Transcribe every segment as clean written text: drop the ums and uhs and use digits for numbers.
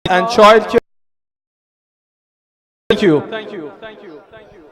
and child care. Thank you. Thank you. Thank you. Thank you.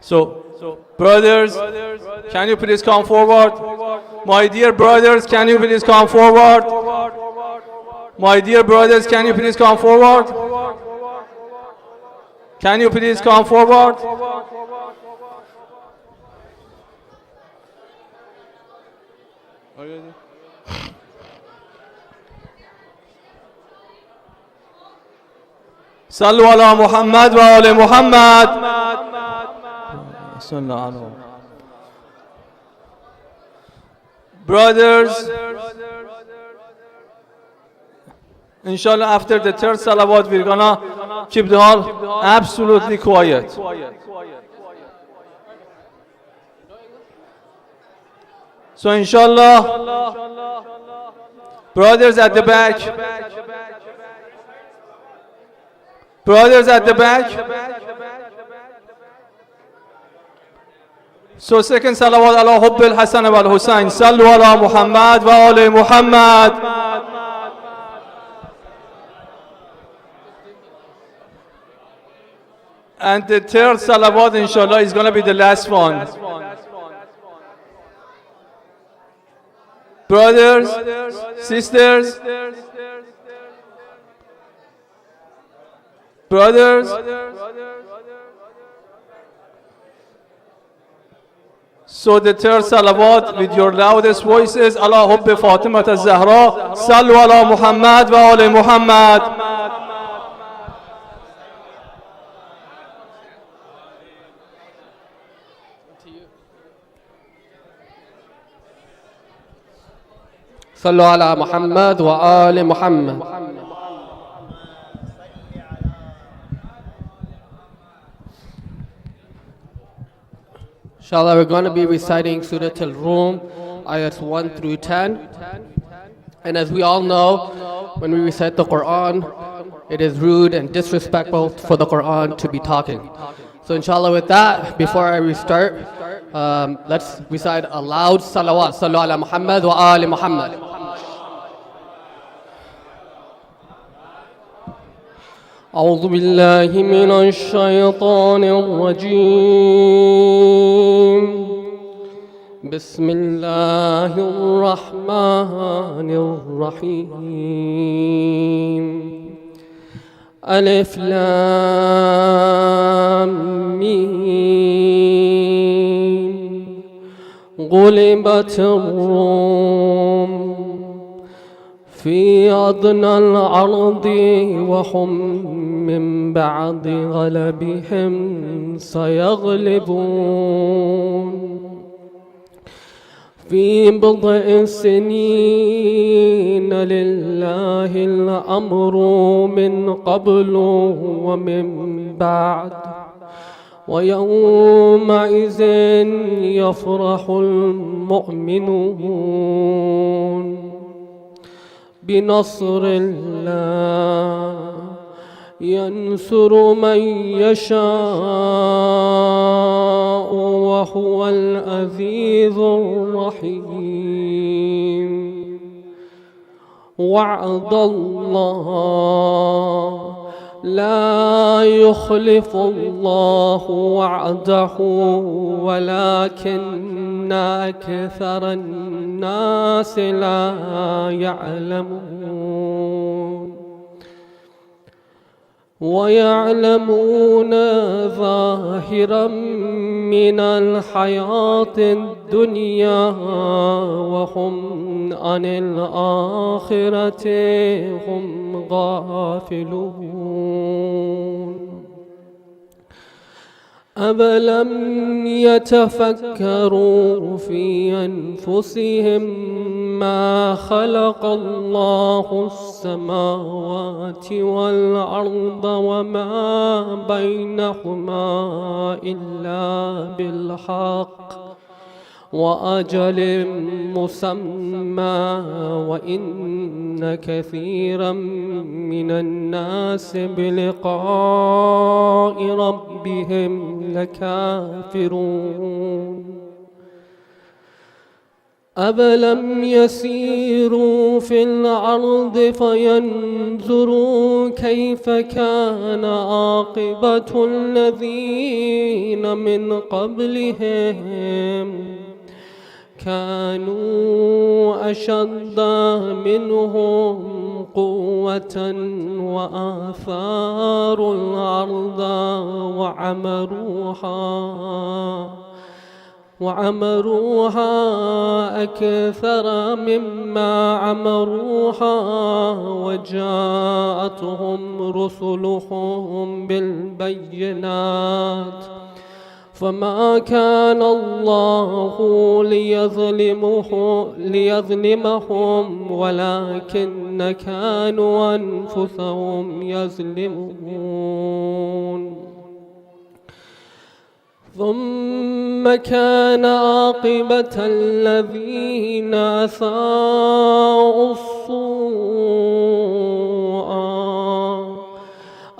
So, brothers, can you please come forward? My dear brothers, can you please come forward? My dear brothers, can you please come forward? Can you please come forward? صلوا على محمد وآل محمد. Brothers, inshallah, after the third salawat, we're gonna keep the hall absolutely quiet. So, inshallah, brothers at the back, brothers at the back. So second salawat ala hubb al-Hasan wal Hussein. Sallu ala Muhammad wa ali Muhammad. And the third salawat, inshallah, is going to be the last one. Brothers, sisters, brothers. So the third salawat with your loudest voices, ala hubbi Fatima az-Zahra, sallu ala Muhammad wa ali Muhammad. صلوا على محمد وآل محمد. Inshallah, we're going to be reciting Surah Al-Rum, ayats 1 through 10. And as we all know, when we recite the Quran, it is rude and disrespectful for the Quran to be talking. So inshallah, with that, before I restart, let's recite a loud salawat. Sallu ala Muhammad wa ali Muhammad. أعوذ بالله من الشيطان الرجيم. بسم الله الرحمن الرحيم. ألف لام ميم. غلبت الروم في أدنى الأرض وهم من بعد غلبهم سيغلبون في بضع سنين لله الأمر من قبل ومن بعد ويومئذ يفرح المؤمنون بنصر الله ينصر من يشاء وهو العزيز الرحيم. وعد الله لا يخلف الله وعده ولكن أكثر الناس لا يعلمون. ويعلمون ظاهرا من الحياة الدنيا وهم عن الآخرة هم غافلون. أَوَلَمْ يتفكروا في أنفسهم ما خلق الله السماوات والأرض وما بينهما إلا بالحق وأجل مسمى وإن كثيرا من الناس بلقاء ربهم لكافرون. أَوَلَمْ يسيروا في الأرض فينظروا كيف كان عاقبة الذين من قبلهم كانوا أشد منهم قوة وآثاروا الأرض وعمروها أكثر مما عمروها وجاءتهم رسلهم بالبينات فما كان الله ليظلمهم ولكن كانوا أنفسهم يظلمون. ثم كان عاقبة الذين أساءوا السوء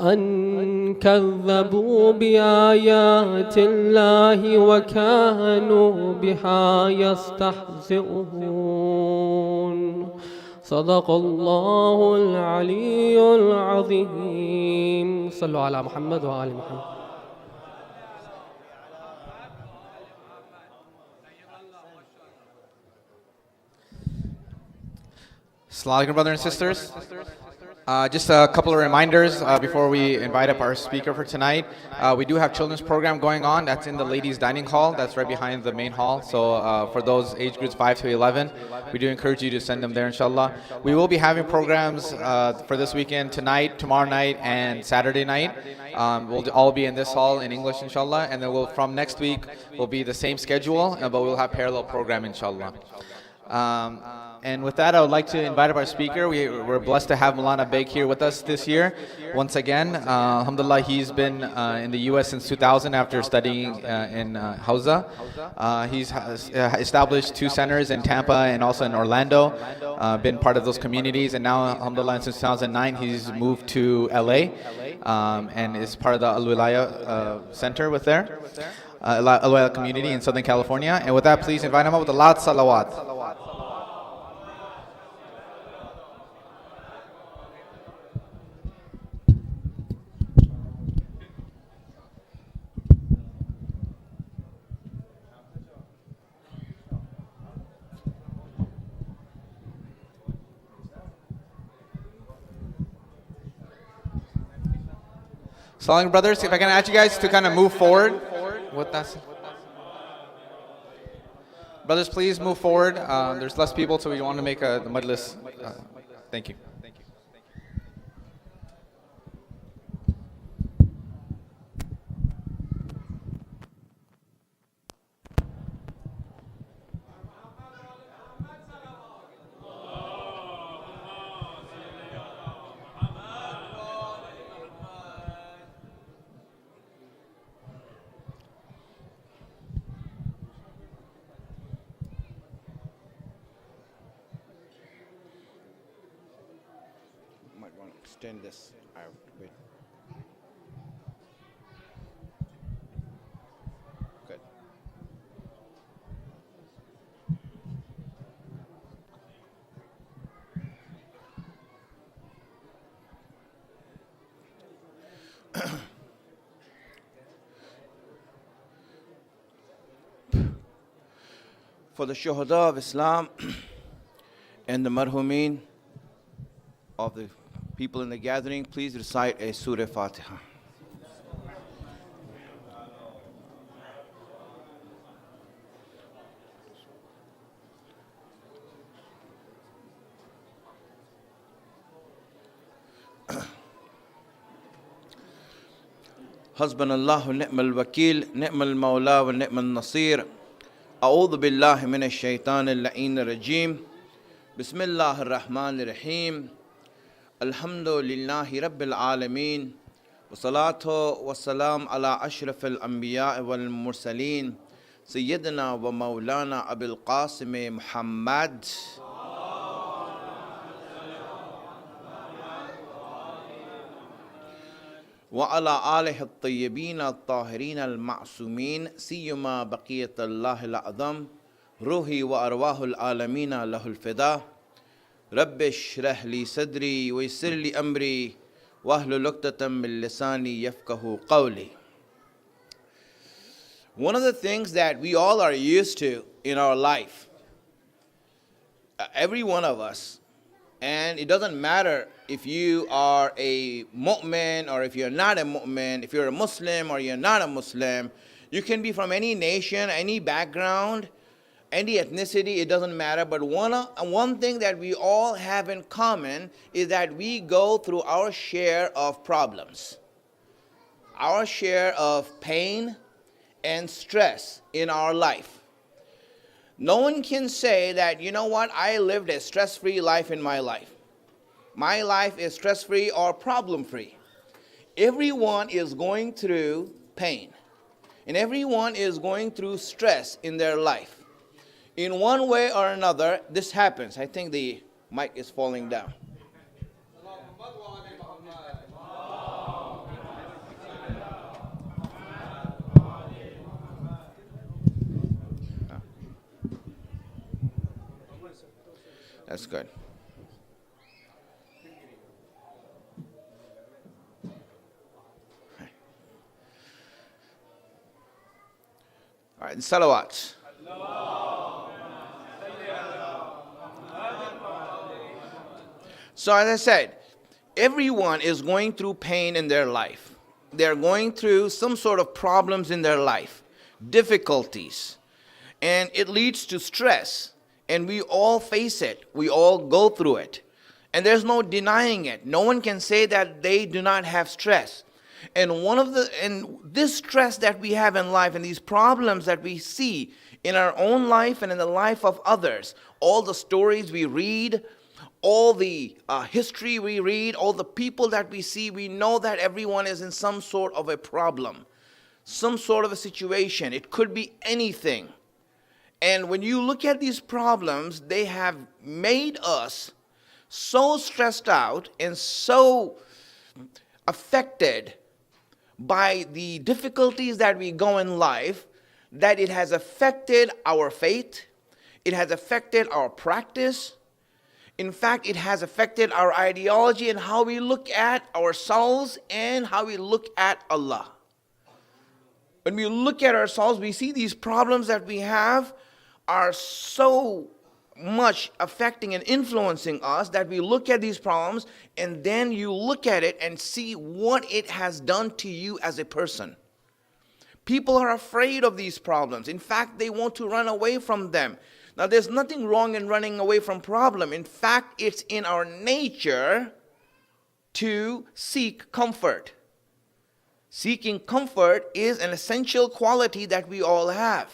أن كذبوا بآيات الله وكانوا بها يستهزئون. صدق الله العلي العظيم. صلوا على محمد وآل محمد. Assalamu alaikum, brothers and sisters. Just a couple of reminders before we invite up our speaker for tonight. We do have children's program going on. That's in the ladies' dining hall. That's right behind the main hall. So for those age groups 5 to 11, we do encourage you to send them there, inshallah. We will be having programs for this weekend, tonight, tomorrow night, and Saturday night. We'll all be in this hall in English, inshallah. And then from next week, will be the same schedule, but we'll have parallel program, inshallah. And with that, I would like to invite up our speaker. We're blessed to have Moulana Baig here with us this year. Once again, alhamdulillah, he's been in the U.S. since 2000 after studying in Hausa. He's established 2 centers in Tampa and also in Orlando, been part of those communities. And now, alhamdulillah, since 2009, he's moved to LA and is part of the Al-Wilaya Center with there. Al-Wilaya community in Southern California. And with that, please invite him up with a loud salawat. Assalamu alaikum, brothers. If I can ask you guys to kind of move forward. Brothers, please move forward. There's less people, so we want to make the majlis. Thank you. Might want to extend this out a bit. Good. For the Shuhada of Islam and the Marhumin of the people in the gathering, please recite a Surah Fatiha. حسبنا الله ونعم الوكيل نعم المولى ونعم النصير أعوذ بالله من الشيطان اللعين الرجيم بسم الله الرحمن الرحيم الحمد لله رب العالمين والصلاة والسلام على أشرف الأنبياء والمرسلين سيدنا ومولانا أبي القاسم محمد وعلى آله الطيبين الطاهرين المعصومين سيما بقية الله الأعظم روحي وأرواح العالمين له الفداء رب اشرح لي صدري ويسر لي أمري واحلل عقدة من لساني يفقهوا قولي. One of the things that we all are used to in our life, every one of us, and it doesn't matter if you are a mu'min or if you're not a mu'min, if you're a Muslim or you're not a Muslim, you can be from any nation, any background, any ethnicity, it doesn't matter. But one thing that we all have in common is that we go through our share of problems, our share of pain and stress in our life. No one can say that, you know what, I lived a stress-free life in my life. My life is stress-free or problem-free. Everyone is going through pain, and everyone is going through stress in their life. In one way or another, this happens. I think the mic is falling down. That's good. All right, salawat. So as I said, everyone is going through pain in their life. They're going through some sort of problems in their life, difficulties, and it leads to stress. And we all face it. We all go through it. And there's no denying it. No one can say that they do not have stress. And this stress that we have in life and these problems that we see in our own life and in the life of others, all the stories we read, all the history we read, all the people that we see, we know that everyone is in some sort of a problem, some sort of a situation. It could be anything. And when you look at these problems, they have made us so stressed out and so affected by the difficulties that we go in life that it has affected our faith, it has affected our practice. In fact, it has affected our ideology and how we look at ourselves and how we look at Allah. When we look at ourselves, we see these problems that we have are so much affecting and influencing us that we look at these problems and then you look at it and see what it has done to you as a person. People are afraid of these problems. In fact, they want to run away from them. Now, there's nothing wrong in running away from problem. In fact, it's in our nature to seek comfort. Seeking comfort is an essential quality that we all have.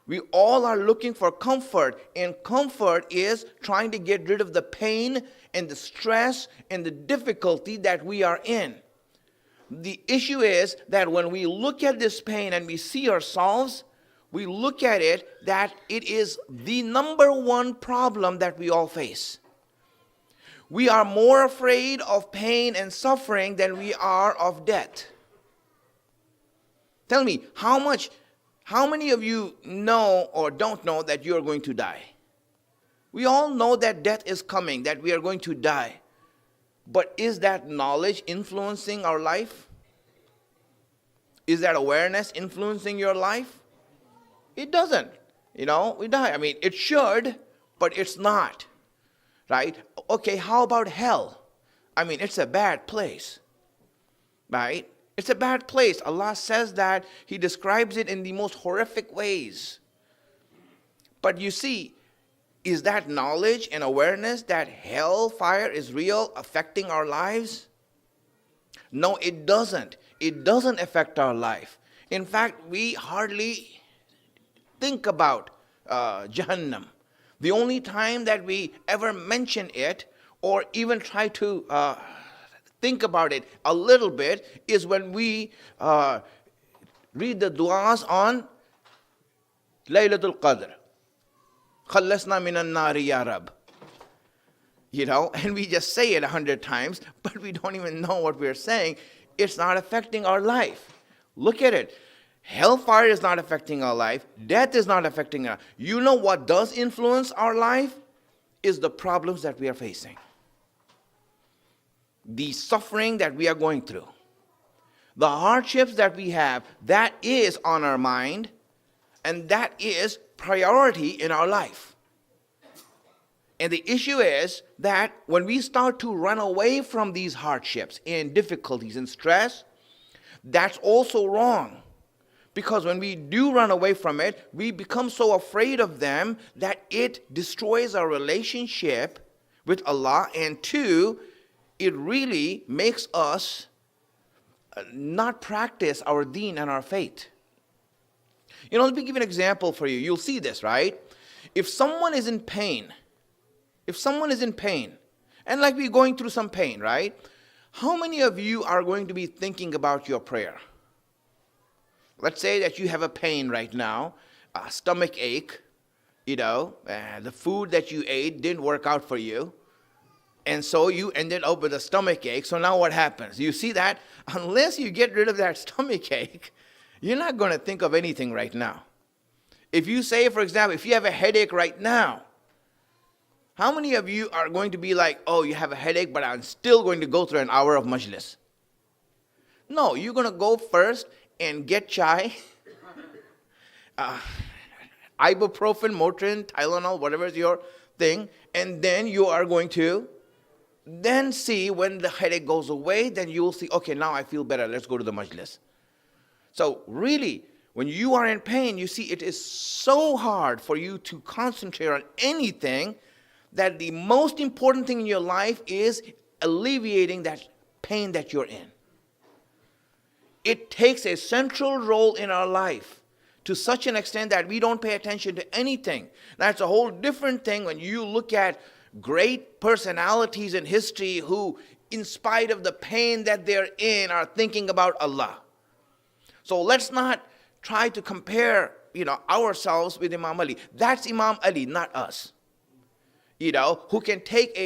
We all are looking for comfort, and comfort is trying to get rid of the pain and the stress and the difficulty that we are in. The issue is that when we look at this pain and we see ourselves, we look at it that it is the number one problem that we all face. We are more afraid of pain and suffering than we are of death. Tell me, how many of you know or don't know that you are going to die? We all know that death is coming, that we are going to die. But is that knowledge influencing our life? Is that awareness influencing your life? It doesn't. We die. I mean, it should, but it's not. Right? Okay, how about hell? I mean, it's a bad place. Right? It's a bad place. Allah says that. He describes it in the most horrific ways. But you see, is that knowledge and awareness that hellfire is real affecting our lives? No, it doesn't. It doesn't affect our life. In fact, we hardly think about Jahannam. The only time that we ever mention it or even try to think about it a little bit is when we read the du'as on Laylatul Qadr. Khallasna minan nari ya Rab. And we just say it 100 times, but we don't even know what we're saying. It's not affecting our life. Look at it. Hellfire is not affecting our life. Death is not affecting our life. You know what does influence our life? Is the problems that we are facing. The suffering that we are going through. The hardships that we have, that is on our mind, and that is priority in our life. And the issue is that when we start to run away from these hardships and difficulties and stress, that's also wrong. Because when we do run away from it, we become so afraid of them that it destroys our relationship with Allah. And two, it really makes us not practice our deen and our faith. Let me give an example for you. You'll see this, right? If someone is in pain, and like we're going through some pain, right? How many of you are going to be thinking about your prayer? Let's say that you have a pain right now, a stomach ache, the food that you ate didn't work out for you, and so you ended up with a stomach ache. So now what happens? You see that? Unless you get rid of that stomach ache, you're not going to think of anything right now. If you say, for example, if you have a headache right now, how many of you are going to be like, oh, you have a headache, but I'm still going to go through an hour of majlis? No, you're going to go first and get chai, ibuprofen, Motrin, Tylenol, whatever is your thing, and then you are going to then see when the headache goes away, then you will see, okay, now I feel better, let's go to the majlis. So really, when you are in pain, you see it is so hard for you to concentrate on anything that the most important thing in your life is alleviating that pain that you're in. it takes a central role in our life to such an extent that we don't pay attention to anything. That's a whole different thing when you look at great personalities in history who, in spite of the pain that they're in, are thinking about Allah. So let's not try to compare, ourselves with Imam Ali. That's Imam Ali, not us. Who can take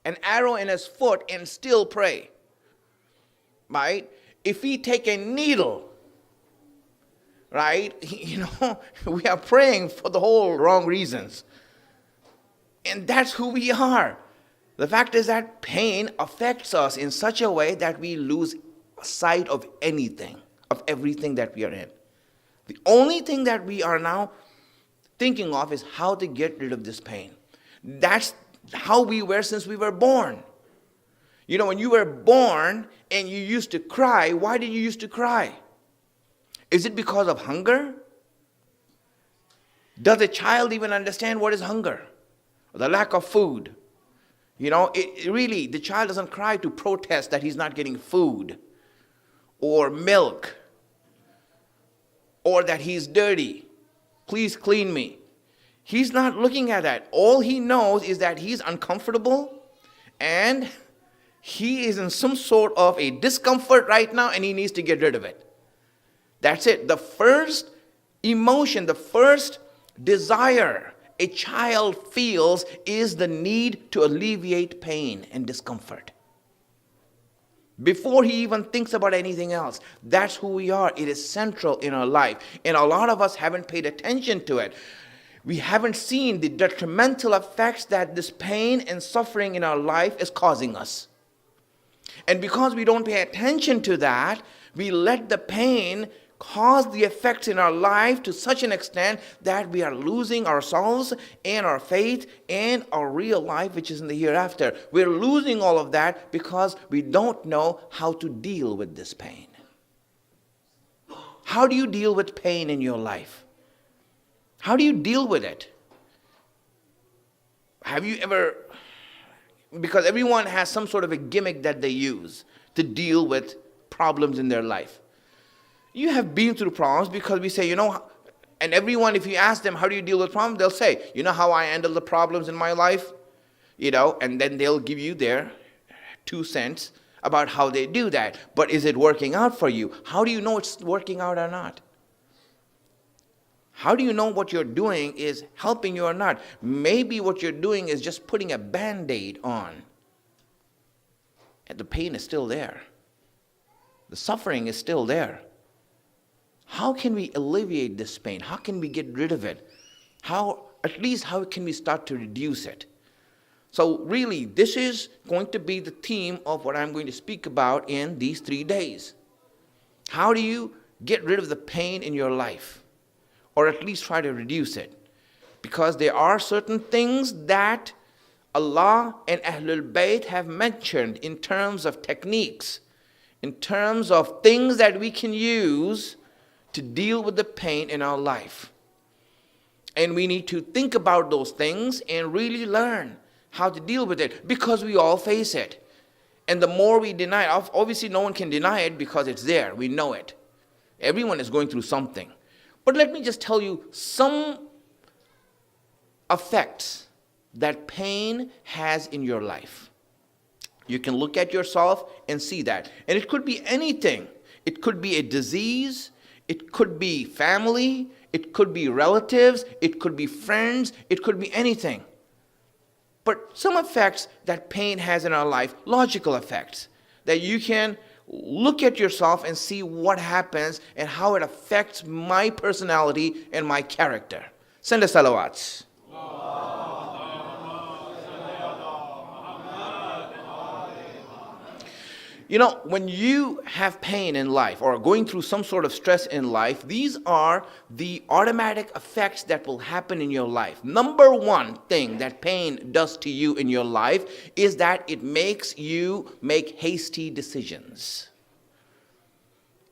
an arrow in his foot and still pray. Right? If we take a needle, right, we are praying for the whole wrong reasons. And that's who we are. The fact is that pain affects us in such a way that we lose sight of anything, of everything that we are in. The only thing that we are now thinking of is how to get rid of this pain. That's how we were since we were born. When you were born and you used to cry, why did you used to cry? Is it because of hunger? Does a child even understand what is hunger? The lack of food. Really, the child doesn't cry to protest that he's not getting food or milk or that he's dirty. Please clean me. He's not looking at that. All he knows is that he's uncomfortable and he is in some sort of a discomfort right now and he needs to get rid of it. That's it. The first emotion, the first desire a child feels is the need to alleviate pain and discomfort. Before he even thinks about anything else, that's who we are. It is central in our life. And a lot of us haven't paid attention to it. We haven't seen the detrimental effects that this pain and suffering in our life is causing us. And because we don't pay attention to that, we let the pain cause the effects in our life to such an extent that we are losing ourselves and our faith and our real life, which is in the hereafter. We're losing all of that because we don't know how to deal with this pain. How do you deal with pain in your life? How do you deal with it? Have you ever, because everyone has some sort of a gimmick that they use to deal with problems in their life. You have been through problems because we say, and everyone, if you ask them, how do you deal with problems? They'll say, how I handle the problems in my life? And then they'll give you their 2 cents about how they do that. But is it working out for you? How do you know it's working out or not? How do you know what you're doing is helping you or not? Maybe what you're doing is just putting a Band-Aid on. And the pain is still there. The suffering is still there. How can we alleviate this pain? How can we get rid of it? How can we start to reduce it? So really, this is going to be the theme of what I'm going to speak about in these 3 days. How do you get rid of the pain in your life? Or at least try to reduce it? Because there are certain things that Allah and Ahlul Bayt have mentioned in terms of techniques, in terms of things that we can use to deal with the pain in our life. And we need to think about those things and really learn how to deal with it because we all face it. And the more we deny it, obviously no one can deny it because it's there, we know it. Everyone is going through something. But let me just tell you some effects that pain has in your life. You can look at yourself and see that. And it could be anything. It could be a disease. It could be family, it could be relatives, it could be friends, it could be anything. But some effects that pain has in our life, logical effects, that you can look at yourself and see what happens and how it affects my personality and my character. Send a salawats. When you have pain in life or are going through some sort of stress in life, these are the automatic effects that will happen in your life. Number one thing that pain does to you in your life is that it makes you make hasty decisions.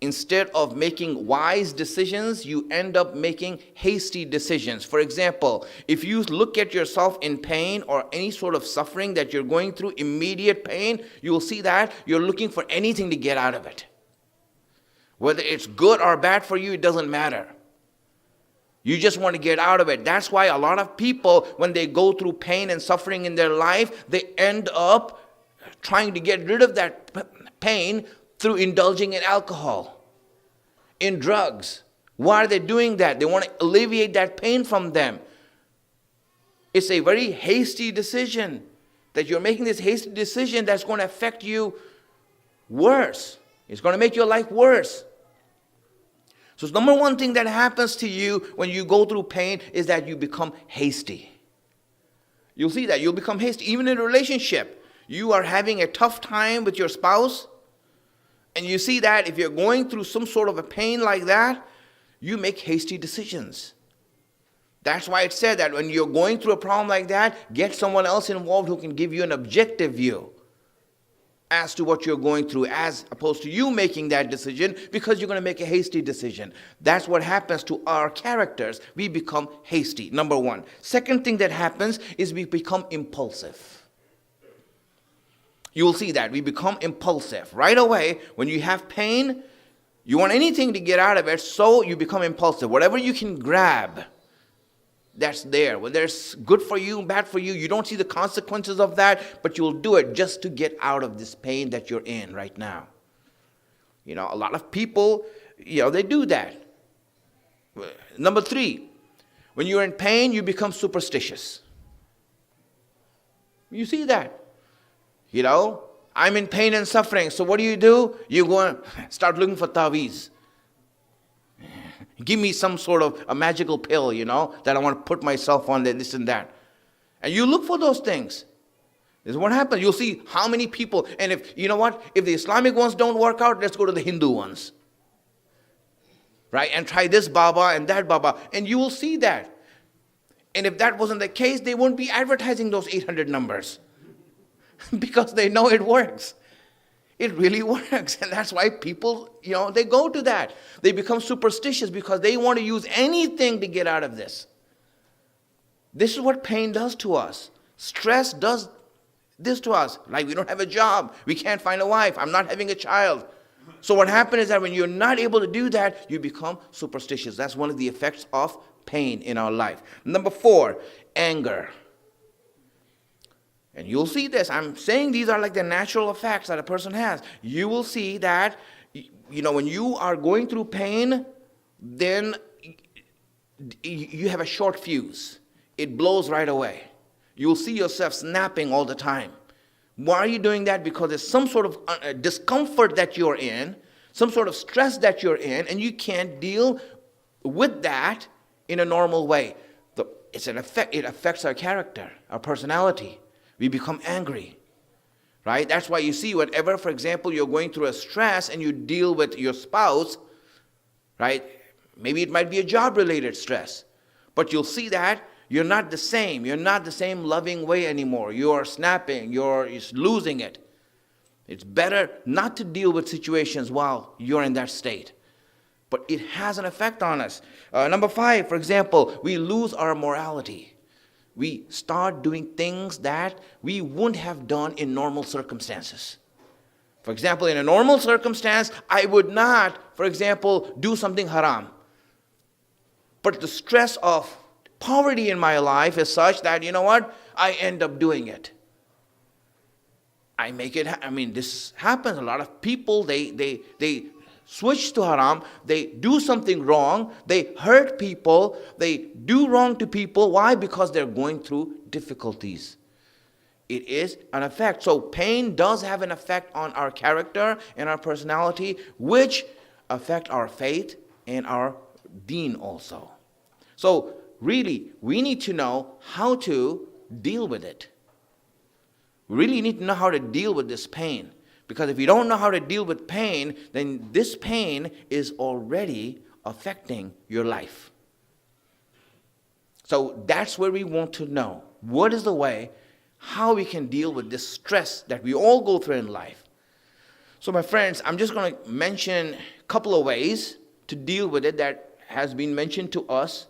Instead of making wise decisions, you end up making hasty decisions. For example, if you look at yourself in pain or any sort of suffering that you're going through, immediate pain, you will see that you're looking for anything to get out of it. Whether it's good or bad for you, it doesn't matter. You just want to get out of it. That's why a lot of people, when they go through pain and suffering in their life, they end up trying to get rid of that pain through indulging in alcohol, in drugs. Why are they doing that? They want to alleviate that pain from them. It's a very hasty decision, that you're making this hasty decision that's going to affect you worse. It's going to make your life worse. So the number one thing that happens to you when you go through pain is that you become hasty. You'll see that. You'll become hasty. Even in a relationship, you are having a tough time with your spouse, and you see that if you're going through some sort of a pain like that, you make hasty decisions. That's why it said that when you're going through a problem like that, get someone else involved who can give you an objective view as to what you're going through, as opposed to you making that decision because you're going to make a hasty decision. That's what happens to our characters. We become hasty, number one. Second thing that happens is we become impulsive. You will see that. We become impulsive. Right away, when you have pain, you want anything to get out of it, so you become impulsive. Whatever you can grab, that's there. Whether it's good for you, bad for you, you don't see the consequences of that, but you'll do it just to get out of this pain that you're in right now. You know, a lot of people, they do that. Number three, when you're in pain, you become superstitious. You see that. I'm in pain and suffering, so what do? You go and start looking for taweez. Give me some sort of a magical pill, that I want to put myself on, this and that. And you look for those things. This is what happens. You'll see how many people, and if the Islamic ones don't work out, let's go to the Hindu ones. Right? And try this Baba and that Baba. And you will see that. And if that wasn't the case, they wouldn't be advertising those 800 numbers. Because they know it works. It really works. And that's why people, they go to that. They become superstitious because they want to use anything to get out of this. This is what pain does to us. Stress does this to us. Like, we don't have a job. We can't find a wife. I'm not having a child. So what happens is that when you're not able to do that, you become superstitious. That's one of the effects of pain in our life. Number 4, anger. And you'll see this. I'm saying these are like the natural effects that a person has. You will see that, when you are going through pain, then you have a short fuse. It blows right away. You'll see yourself snapping all the time. Why are you doing that? Because there's some sort of discomfort that you're in, some sort of stress that you're in, and you can't deal with that in a normal way. It's an effect. It affects our character, our personality. We become angry, right? That's why you see whenever, for example, you're going through a stress and you deal with your spouse, right? Maybe it might be a job-related stress, but you'll see that you're not the same. You're not the same loving way anymore. You're snapping. You're losing it. It's better not to deal with situations while you're in that state. But it has an effect on us. Number 5, for example, we lose our morality. We start doing things that we wouldn't have done in normal circumstances. For example, in a normal circumstance, I would not, for example, do something haram. But the stress of poverty in my life is such that, I end up doing it. This happens. A lot of people, they switch to haram, they do something wrong, they hurt people, they do wrong to people. Why? Because they're going through difficulties. It is an effect. So pain does have an effect on our character and our personality, which affect our faith and our deen also. So really, we need to know how to deal with it. We really need to know how to deal with this pain. Because if you don't know how to deal with pain, then this pain is already affecting your life. So that's where we want to know. What is the way, how we can deal with this stress that we all go through in life. So my friends, I'm just going to mention a couple of ways to deal with it that has been mentioned to us,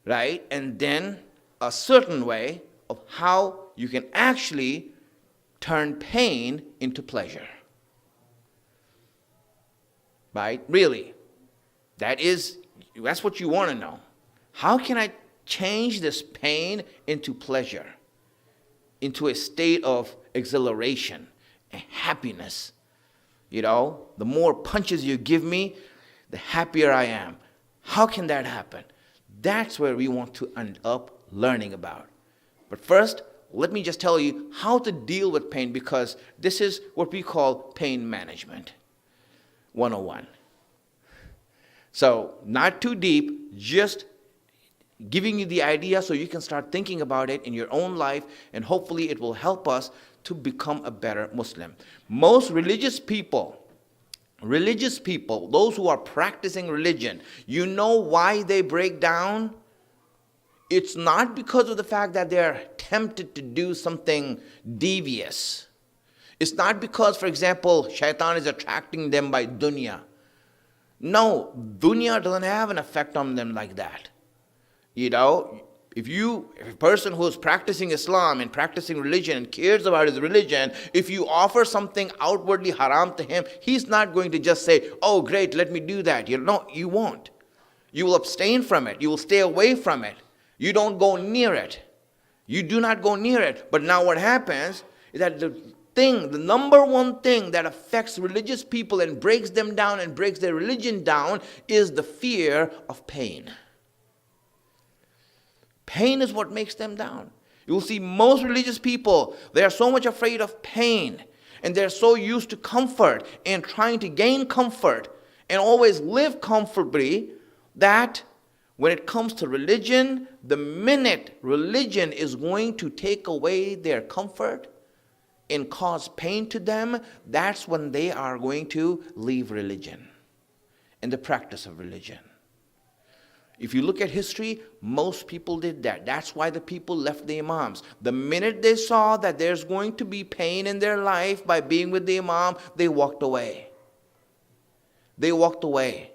right? And then a certain way of how you can actually turn pain into pleasure. right? Really. That's what you want to know. How can I change this pain into pleasure, into a state of exhilaration and happiness? You know, the more punches you give me, the happier I am. How can that happen? That's where we want to end up learning about. But first, let me just tell you how to deal with pain, because this is what we call pain management 101. So, not too deep, just giving you the idea so you can start thinking about it in your own life, and hopefully it will help us to become a better Muslim. Most religious people, those who are practicing religion, you know why they break down? It's not because of the fact that they're tempted to do something devious. It's not because, for example, shaitan is attracting them by dunya. No, dunya doesn't have an effect on them like that. You know, if a person who is practicing Islam and practicing religion and cares about his religion, if you offer something outwardly haram to him, he's not going to just say, oh great, let me do that. No, you won't. You will abstain from it. You will stay away from it. You don't go near it. You do not go near it. But now what happens is that the number one thing that affects religious people and breaks them down and breaks their religion down is the fear of pain. Pain is what makes them down. You will see most religious people, they are so much afraid of pain, and they're so used to comfort and trying to gain comfort and always live comfortably, that when it comes to religion, the minute religion is going to take away their comfort and cause pain to them, that's when they are going to leave religion and the practice of religion. If you look at history, most people did that. That's why the people left the imams. The minute they saw that there's going to be pain in their life by being with the imam, they walked away. They walked away,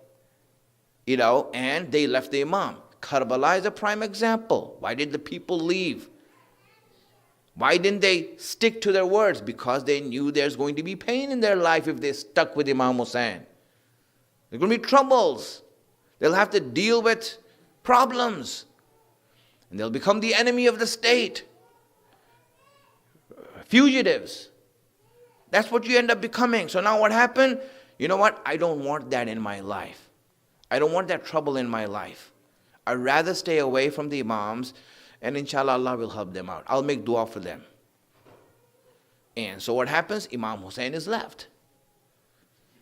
you know, and they left the imam. Karbala is a prime example. Why did the people leave? Why didn't they stick to their words? Because they knew there's going to be pain in their life if they stuck with Imam Hussein. There's going to be troubles. They'll have to deal with problems. And they'll become the enemy of the state. Fugitives. That's what you end up becoming. So now what happened? You know what? I don't want that in my life. I don't want that trouble in my life. I'd rather stay away from the imams, and inshallah Allah will help them out. I'll make dua for them. And so what happens? Imam Hussein is left.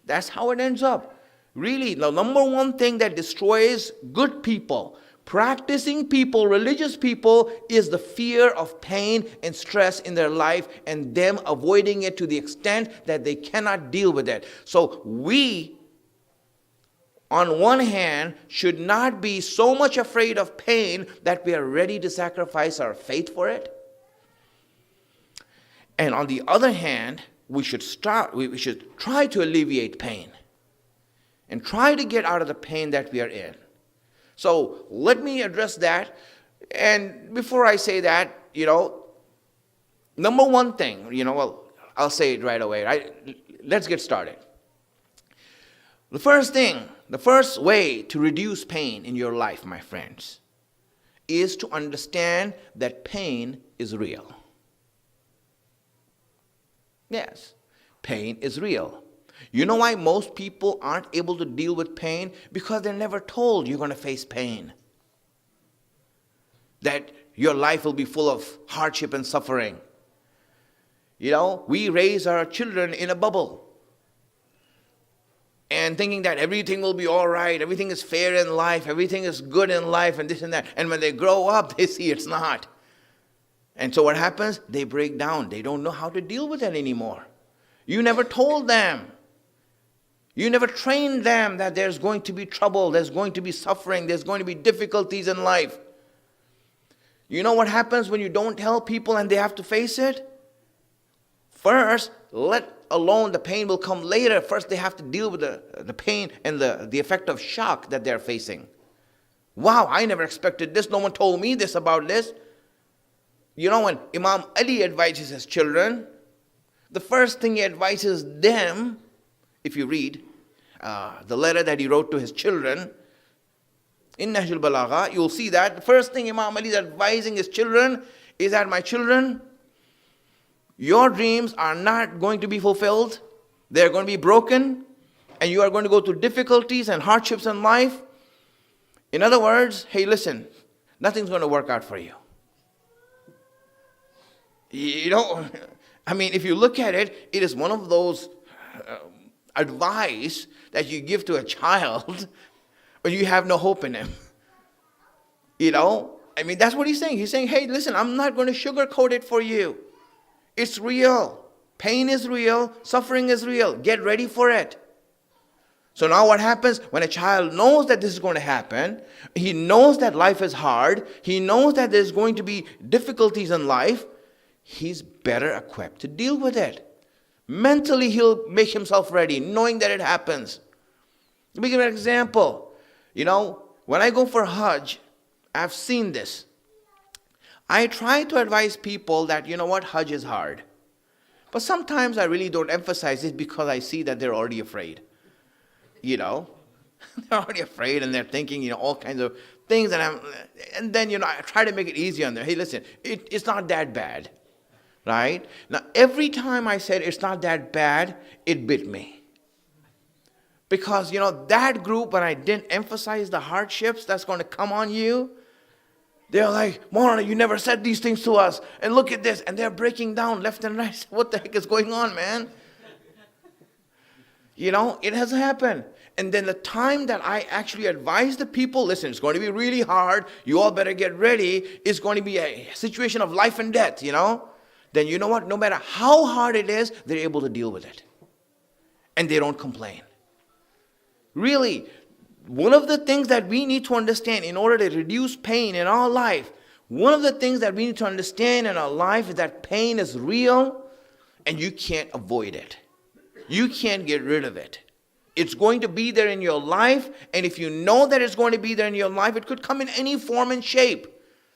That's how it ends up. Really, the number one thing that destroys good people, practicing people, religious people, is the fear of pain and stress in their life, and them avoiding it to the extent that they cannot deal with it. So we, on one hand, should not be so much afraid of pain that we are ready to sacrifice our faith for it. And on the other hand, we should try to alleviate pain and try to get out of the pain that we are in. So let me address that. And before I say that, number one thing, I'll say it right away, right? Let's get started. The first way to reduce pain in your life, my friends, is to understand that pain is real. Yes, pain is real. You know why most people aren't able to deal with pain? Because they're never told you're going to face pain. That your life will be full of hardship and suffering. We raise our children in a bubble, and thinking that everything will be all right, everything is fair in life, everything is good in life, and this and that. And when they grow up, they see it's not. And so what happens? They break down. They don't know how to deal with it anymore. You never told them. You never trained them that there's going to be trouble, there's going to be suffering, there's going to be difficulties in life. You know what happens when you don't tell people and they have to face it? First, let alone the pain will come later. First, they have to deal with the pain and the effect of shock that they're facing. Wow, I never expected this. No one told me this about this. When Imam Ali advises his children, the first thing he advises them, if you read, the letter that he wrote to his children, in Nahjul Balagha, you'll see that the first thing Imam Ali is advising his children is that, my children, your dreams are not going to be fulfilled. They're going to be broken, and you are going to go through difficulties and hardships in life. In other words, hey, listen, nothing's going to work out for you. You know, I mean, if you look at it, it is one of those advice that you give to a child when you have no hope in him. You know, I mean, that's what he's saying. He's saying, hey, listen, I'm not going to sugarcoat it for you. It's real. Pain is real. Suffering is real. Get ready for it. So now what happens when a child knows that this is going to happen? He knows that life is hard. He knows that there's going to be difficulties in life. He's better equipped to deal with it. Mentally, he'll make himself ready, knowing that it happens. Let me give you an example. You know, when I go for Hajj, I've seen this. I try to advise people that, you know what, Hajj is hard. But sometimes I really don't emphasize it because I see that they're already afraid. You know, they're already afraid and they're thinking, you know, all kinds of things. And then, you know, I try to make it easy on them. Hey, listen, it's not that bad. Right? Now, every time I said it's not that bad, it bit me. Because, you know, that group, when I didn't emphasize the hardships that's going to come on you, they're like, Moulana, you never said these things to us. And look at this. And they're breaking down left and right. What the heck is going on, man? You know, it has happened. And then the time that I actually advise the people, listen, it's going to be really hard. You all better get ready. It's going to be a situation of life and death, you know. Then you know what? No matter how hard it is, they're able to deal with it. And they don't complain. Really, one of the things that we need to understand in order to reduce pain in our life, one of the things that we need to understand in our life is that pain is real and you can't avoid it. You can't get rid of it. It's going to be there in your life, and if you know that it's going to be there in your life, it could come in any form and shape.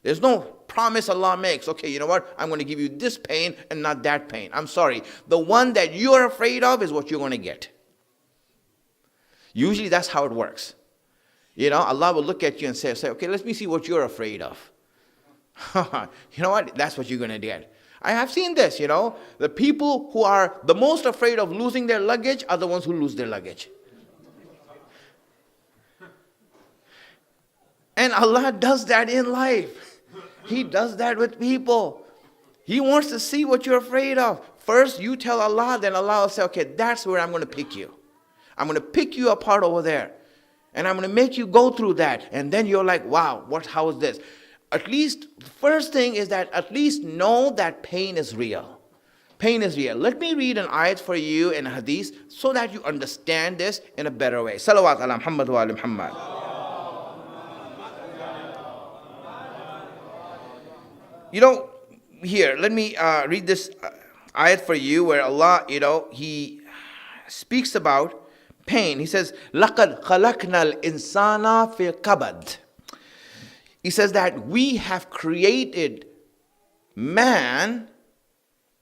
There's no promise Allah makes. Okay, you know what? I'm going to give you this pain and not that pain. I'm sorry. The one that you are afraid of is what you're going to get. Usually that's how it works. You know, Allah will look at you and say, okay, let me see what you're afraid of. You know what? That's what you're going to get. I have seen this, you know. The people who are the most afraid of losing their luggage are the ones who lose their luggage. And Allah does that in life. He does that with people. He wants to see what you're afraid of. First, you tell Allah, then Allah will say, okay, that's where I'm going to pick you. I'm going to pick you apart over there. And I'm going to make you go through that. And then you're like, wow, how is this? At least, the first thing is that at least know that pain is real. Pain is real. Let me read an ayat for you in a hadith so that you understand this in a better way. Salawat ala Muhammad wa ala Muhammad. You know, here, let me read this ayat for you where Allah, you know, He speaks about pain. He says, لَقَدْ خَلَقْنَا الْإِنسَانَ فِي الْكَبَدِ. He says that we have created man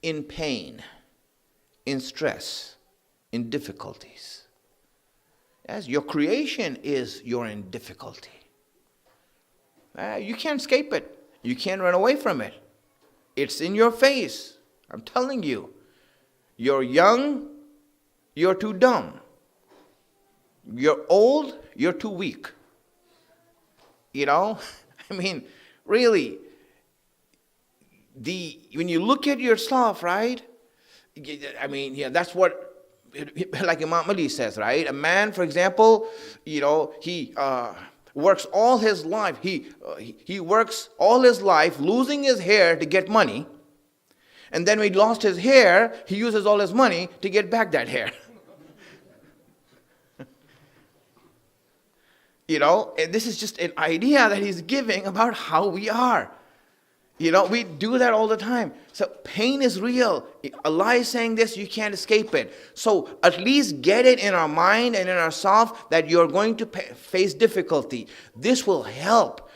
in pain, in stress, in difficulties. Yes, your creation is you're in difficulty. You can't escape it. You can't run away from it. It's in your face. I'm telling you. You're young, you're too dumb. You're old, you're too weak. You know? I mean, really, when you look at yourself, right? I mean, yeah, that's what, like Imam Ali says, right? A man, for example, you know, he works all his life. He works all his life losing his hair to get money. And then when he lost his hair, he uses all his money to get back that hair. You know, and this is just an idea that he's giving about how we are. You know, we do that all the time. So pain is real. Allah is saying this, you can't escape it. So at least get it in our mind and in ourselves that you're going to face difficulty. This will help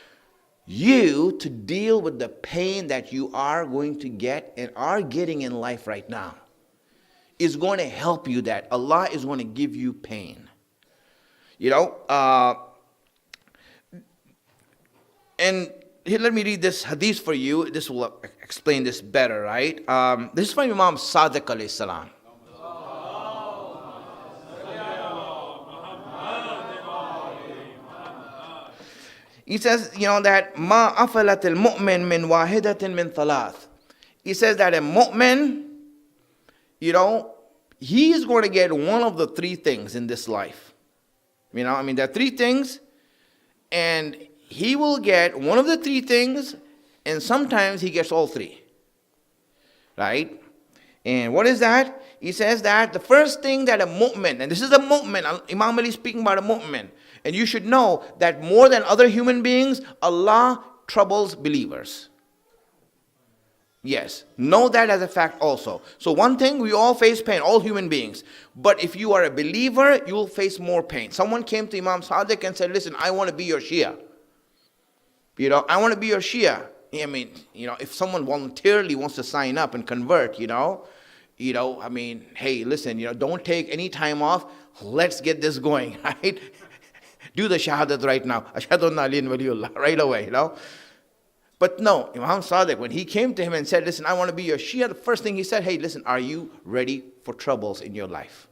you to deal with the pain that you are going to get and are getting in life right now. It's going to help you that Allah is going to give you pain. You know, and here, let me read this hadith for you. This will explain this better, right? This is from Imam Sadiq alayhi salam. He says, you know, that ma afalat al mu'min min wahidatin min thalath. He says that a mu'min, you know, he is going to get one of the three things in this life. You know, I mean, there are three things, and he will get one of the three things, and sometimes he gets all three. Right? And what is that? He says that the first thing that a mu'min, and this is a mu'min, Imam Ali is speaking about a mu'min, and you should know that more than other human beings, Allah troubles believers. Yes, know that as a fact also. So one thing, we all face pain, all human beings. But if you are a believer, you will face more pain. Someone came to Imam Sadiq and said, listen, I want to be your Shia. You know, I want to be your Shia. I mean, you know, if someone voluntarily wants to sign up and convert, you know, I mean, hey, listen, you know, don't take any time off. Let's get this going, right? Do the shahadat right now. Ashhadu anna aliyyun waliyullah, right away, you know. But no, Imam Sadiq, when he came to him and said, listen, I want to be your Shia, the first thing he said, hey, listen, are you ready for troubles in your life?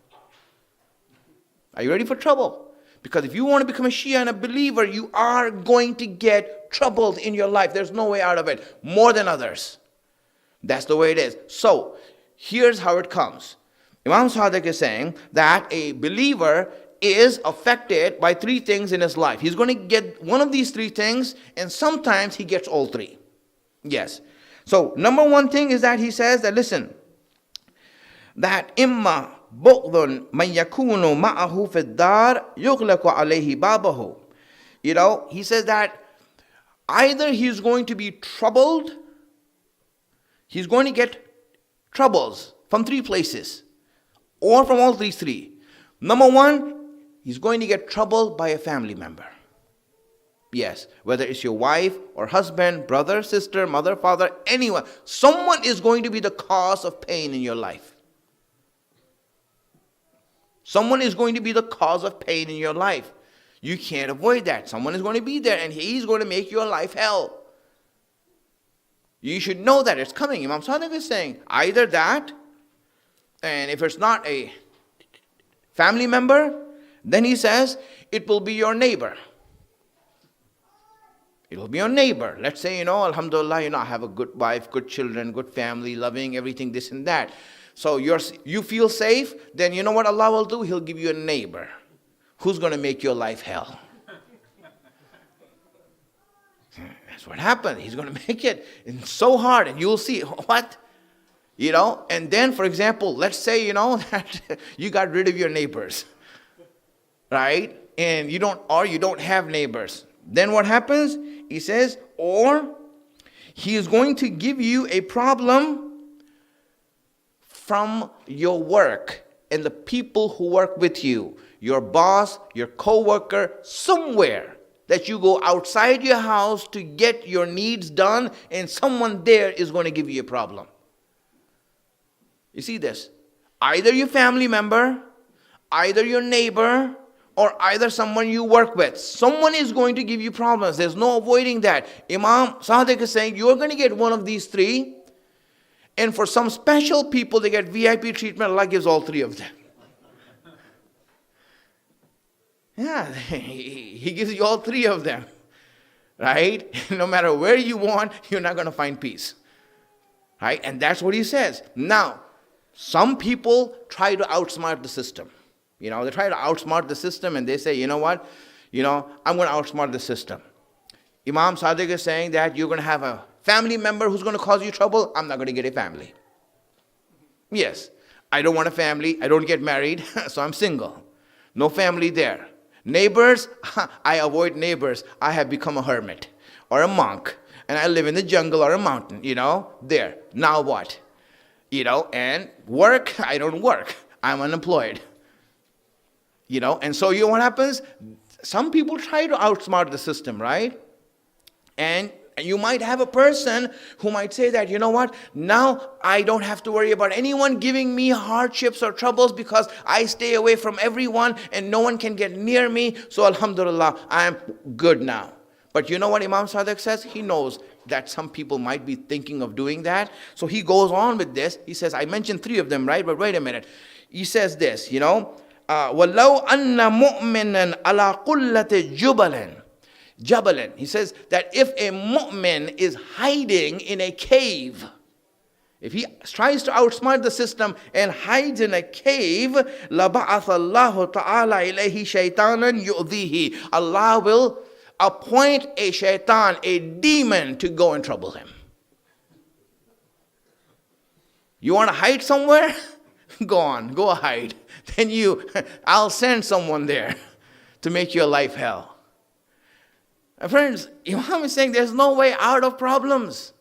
Are you ready for trouble? Because if you want to become a Shia and a believer, you are going to get troubled in your life. There's no way out of it, more than others. That's the way it is. So, here's how it comes. Imam Sadiq is saying that a believer is affected by three things in his life. He's going to get one of these three things, and sometimes he gets all three. Yes. So, number one thing is that he says that, listen, that imma بغض من يكون معه في الدار يغلق عليه بابه. You know, he says that either he's going to be troubled, he's going to get troubles from three places, or from all these three. Number one, he's going to get troubled by a family member. Yes, whether it's your wife or husband, brother, sister, mother, father, anyone. Someone is going to be the cause of pain in your life. Someone is going to be the cause of pain in your life. You can't avoid that. Someone is going to be there, and he's going to make your life hell. You should know that it's coming. Imam Sadiq is saying either that, and if it's not a family member, then he says it will be your neighbor. It will be your neighbor. Let's say, you know, alhamdulillah, you know, I have a good wife, good children, good family, loving, everything, this and that. So you feel safe, then you know what Allah will do? He'll give you a neighbor who's going to make your life hell. That's what happened. He's going to make it so hard, and you'll see, what? You know, and then, for example, let's say, you know, that you got rid of your neighbors, right? And you don't have neighbors. Then what happens? He says, or he is going to give you a problem from your work and the people who work with you, your boss, your co-worker, somewhere that you go outside your house to get your needs done, and someone there is going to give you a problem. You see this? Either your family member, either your neighbor, or either someone you work with. Someone is going to give you problems. There's no avoiding that. Imam Sadiq is saying you're going to get one of these three. And for some special people, they get VIP treatment. Allah gives all three of them. Yeah, he gives you all three of them. Right? No matter where you want, you're not going to find peace. Right? And that's what he says. Now, some people try to outsmart the system. You know, they try to outsmart the system, and they say, you know what? You know, I'm going to outsmart the system. Imam Sadiq is saying that you're going to have a family member who's going to cause you trouble. I'm not going to get a family. Yes, I don't want a family. I don't get married, so I'm single. No family there. Neighbors, I avoid neighbors. I have become a hermit or a monk, and I live in the jungle or a mountain, you know, there. Now what? You know, and work, I don't work. I'm unemployed. You know, and so you know what happens? Some people try to outsmart the system, right? And And you might have a person who might say that, you know what, now I don't have to worry about anyone giving me hardships or troubles because I stay away from everyone and no one can get near me. So alhamdulillah, I am good now. But you know what Imam Sadiq says? He knows that some people might be thinking of doing that. So he goes on with this. He says, I mentioned 3 of them, right? But wait a minute. He says this, وَلَوْ أَنَّ مُؤْمِنًا عَلَى قُلَّةِ جُبَلٍ. Jabalin. He says that if a mu'min is hiding in a cave, if he tries to outsmart the system and hides in a cave, لَبَعَثَ اللَّهُ تَعَالَى إِلَيْهِ شَيْطَانًا يُؤْذِيهِ. Allah will appoint a shaitan, a demon, to go and trouble him. You want to hide somewhere? Go on, go hide. Then I'll send someone there to make your life hell. Friends, Imam is saying there's no way out of problems.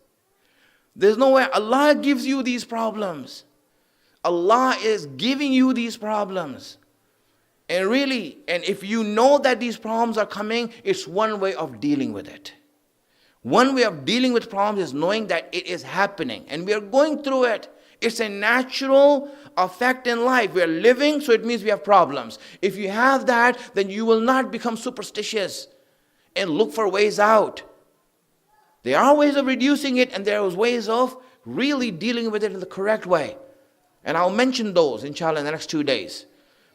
There's no way. Allah gives you these problems. Allah is giving you these problems. And really, and if you know that these problems are coming, it's one way of dealing with it. One way of dealing with problems is knowing that it is happening and we are going through it. It's a natural effect in life. We are living, so it means we have problems. If you have that, then you will not become superstitious and look for ways out. There are ways of reducing it, and there are ways of really dealing with it in the correct way. And I'll mention those, inshallah, in the next 2 days.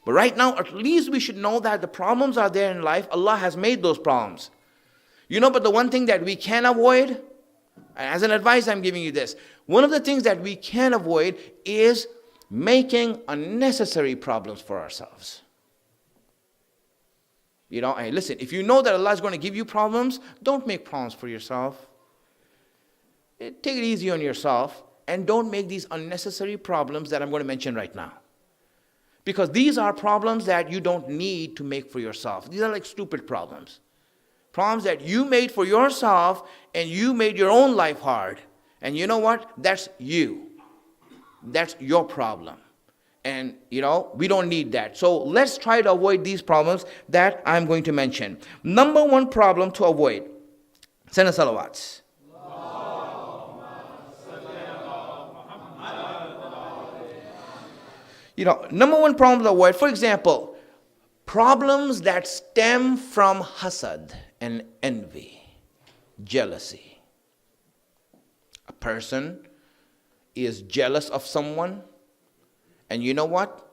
But right now, at least we should know that the problems are there in life. Allah has made those problems. But the one thing that we can avoid, and as an advice I'm giving you this, one of the things that we can avoid is making unnecessary problems for ourselves. Hey, listen, if you know that Allah is going to give you problems, don't make problems for yourself. Take it easy on yourself and don't make these unnecessary problems that I'm going to mention right now. Because these are problems that you don't need to make for yourself. These are like stupid problems. Problems that you made for yourself and you made your own life hard. And you know what? That's you. That's your problem. And, we don't need that. So let's try to avoid these problems that I'm going to mention. Number 1 problem to avoid. Send a salawats. Number 1 problem to avoid, for example, problems that stem from hasad and envy, jealousy. A person is jealous of someone. And you know what?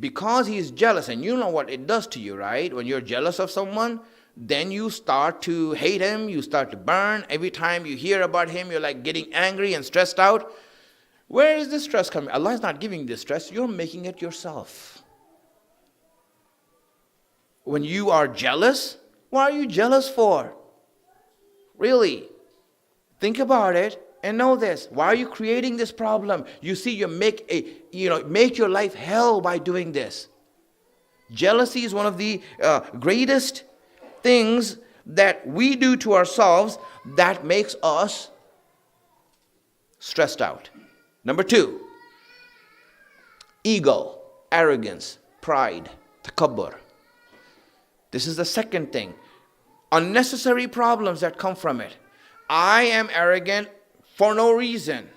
Because he's jealous, and you know what it does to you, right? When you're jealous of someone, then you start to hate him, you start to burn. Every time you hear about him, you're like getting angry and stressed out. Where is this stress coming? Allah is not giving this stress, you're making it yourself. When you are jealous, what are you jealous for? Really, think about it. And know this, why are you creating this problem? You see, you make your life hell by doing this. Jealousy is one of the greatest things that we do to ourselves that makes us stressed out. Number 2, ego, arrogance, pride, takabbur. This is the second thing. Unnecessary problems that come from it. I am arrogant for no reason.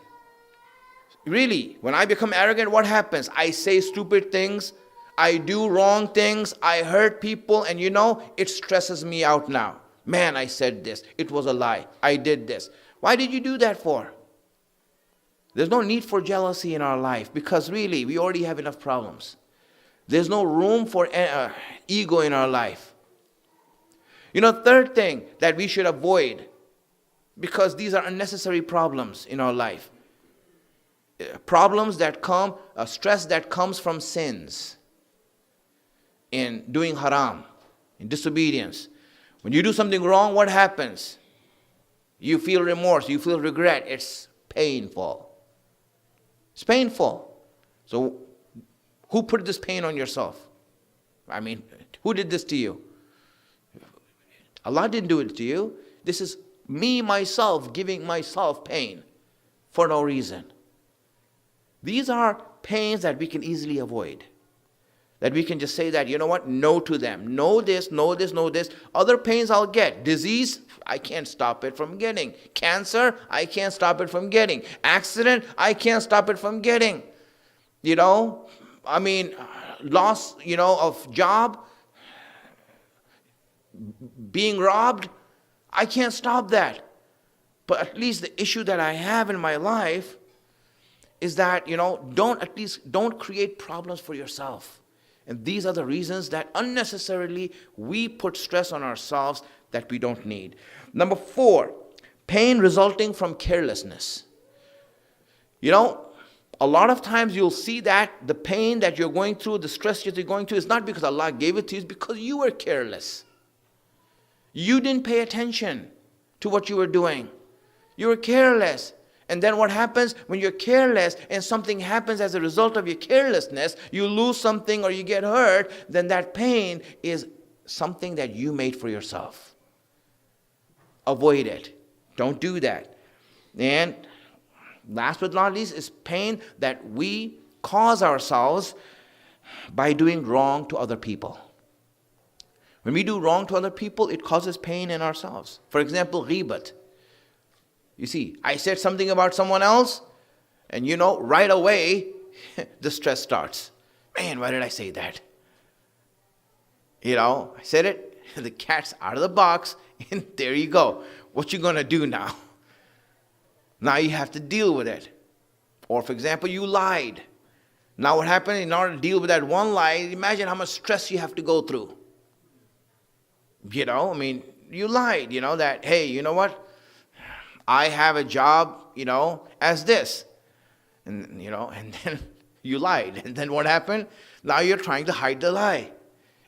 Really, when I become arrogant, what happens? I say stupid things, I do wrong things, I hurt people, and it stresses me out now. Man, I said this, it was a lie, I did this. Why did you do that for? There's no need for jealousy in our life because really, we already have enough problems. There's no room for ego in our life. Third thing that we should avoid, because these are unnecessary problems in our life. Problems that come, stress that comes from sins. In doing haram, in disobedience. When you do something wrong, what happens? You feel remorse, you feel regret. It's painful. It's painful. So, who put this pain on yourself? Who did this to you? Allah didn't do it to you. This is me, myself, giving myself pain for no reason. These are pains that we can easily avoid. That we can just say that, you know what, no to them. No this, no this, no this. Other pains I'll get. Disease, I can't stop it from getting. Cancer, I can't stop it from getting. Accident, I can't stop it from getting. You know, I mean, loss, you know, of job, being robbed, I can't stop that. But at least the issue that I have in my life is that, you know, don't create problems for yourself. And these are the reasons that unnecessarily we put stress on ourselves that we don't need. Number 4, pain resulting from carelessness. You know, a lot of times you'll see that the pain that you're going through, the stress that you're going through is not because Allah gave it to you, it's because you were careless. You didn't pay attention to what you were doing. You were careless. And then what happens when you're careless and something happens as a result of your carelessness, you lose something or you get hurt, then that pain is something that you made for yourself. Avoid it. Don't do that. And last but not least is pain that we cause ourselves by doing wrong to other people. When we do wrong to other people, it causes pain in ourselves. For example, ghibat. You see, I said something about someone else, and you know, right away, the stress starts. Man, why did I say that? You know, I said it, the cat's out of the box, and there you go. What you gonna do now? Now you have to deal with it. Or for example, you lied. Now what happened, in order to deal with that one lie, imagine how much stress you have to go through. You know, I mean, you lied, you know, that, hey, you know what? I have a job, you know, as this. And, you know, and then you lied. And then what happened? Now you're trying to hide the lie.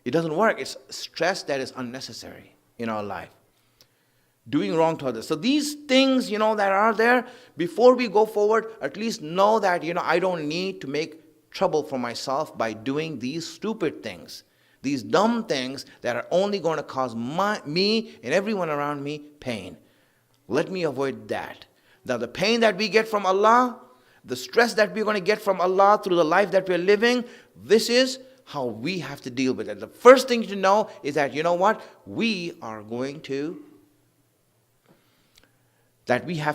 It doesn't work. It's stress that is unnecessary in our life. Doing wrong to others. So these things, you know, that are there, before we go forward, at least know that, you know, I don't need to make trouble for myself by doing these stupid things. These dumb things that are only going to cause me and everyone around me pain. Let me avoid that. Now the pain that we get from Allah, the stress that we're going to get from Allah through the life that we're living, this is how we have to deal with it. The first thing to know is that, you know what? We have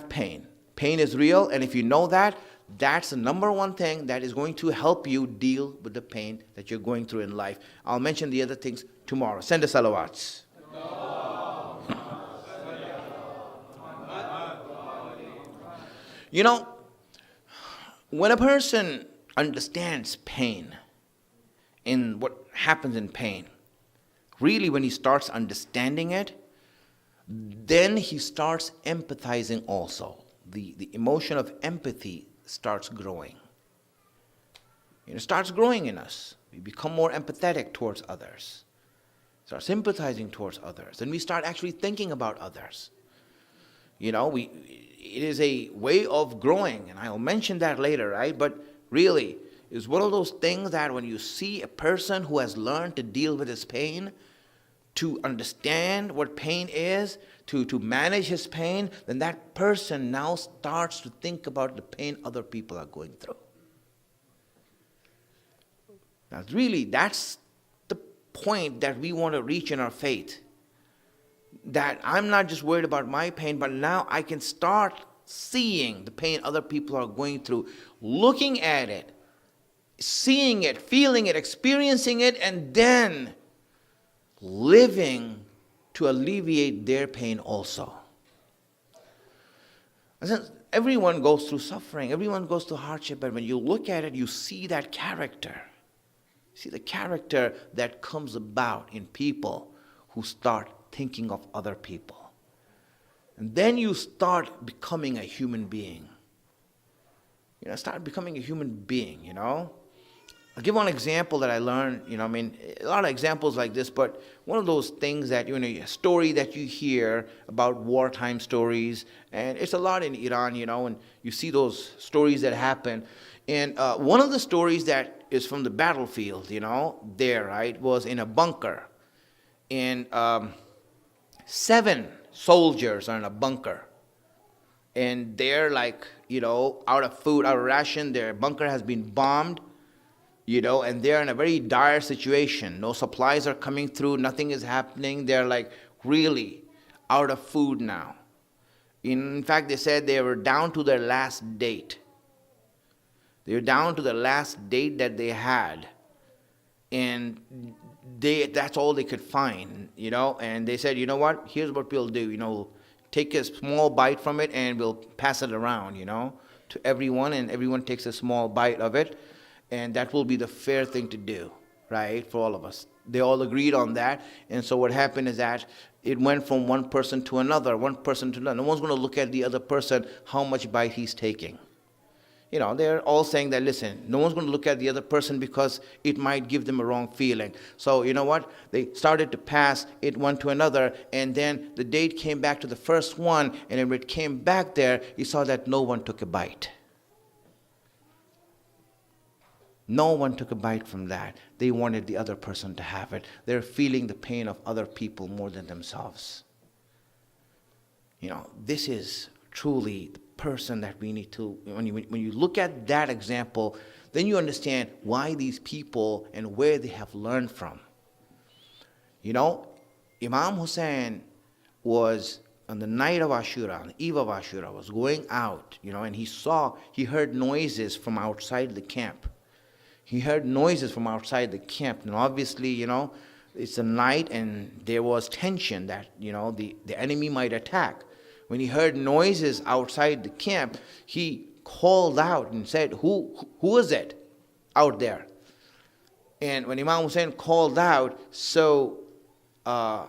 pain. Pain is real, and if you know that, that's the number one thing that is going to help you deal with the pain that you're going through in life. I'll mention the other things tomorrow. Send the salawats. You know, when a person understands pain and what happens in pain, really when he starts understanding it, then he starts empathizing also. The emotion of empathy starts growing. It starts growing in us. We become more empathetic towards others. Start sympathizing towards others. And we start actually thinking about others. You know, it is a way of growing, and I'll mention that later, right? But really, it's one of those things that when you see a person who has learned to deal with his pain, to understand what pain is, to manage his pain, then that person now starts to think about the pain other people are going through. Now, really, that's the point that we want to reach in our faith. That I'm not just worried about my pain, but now I can start seeing the pain other people are going through, looking at it, seeing it, feeling it, experiencing it, and then living to alleviate their pain also. Everyone goes through suffering, everyone goes through hardship, but when you look at it, you see that character. See the character that comes about in people who start thinking of other people. And then you start becoming a human being. You know, start becoming a human being, you know. I'll give one example that I learned, you know, I mean, a lot of examples like this, but one of those things that, you know, a story that you hear about wartime stories, and it's a lot in Iran, you know, and you see those stories that happen. And one of the stories that is from the battlefield, you know, there, right, was in a bunker. And 7 soldiers are in a bunker. And they're like, you know, out of food, out of ration, their bunker has been bombed. and they're in a very dire situation. No supplies are coming through, nothing is happening. They're like really out of food now. In fact, they said they were down to their last date. They were down to the last date that they had. And that's all they could find, And they said, you know what, here's what we'll do, take a small bite from it and we'll pass it around, to everyone, and everyone takes a small bite of it. And that will be the fair thing to do, right, for all of us. They all agreed on that. And so what happened is that it went from one person to another, one person to another. No one's going to look at the other person, how much bite he's taking. They're all saying that, listen, no one's going to look at the other person because it might give them a wrong feeling. So you know what? They started to pass it one to another, and then the date came back to the first one, and when it came back there, you saw that no one took a bite. No one took a bite from that. They wanted the other person to have it. They're feeling the pain of other people more than themselves. This is truly the person that we need to, when you look at that example, then you understand why these people and where they have learned from. Imam Hussein was on the night of Ashura, on the eve of Ashura, was going out, and he heard noises from outside the camp. He heard noises from outside the camp. And obviously, it's a night and there was tension that, the enemy might attack. When he heard noises outside the camp, he called out and said, who is it out there? And when Imam Hussein called out, so the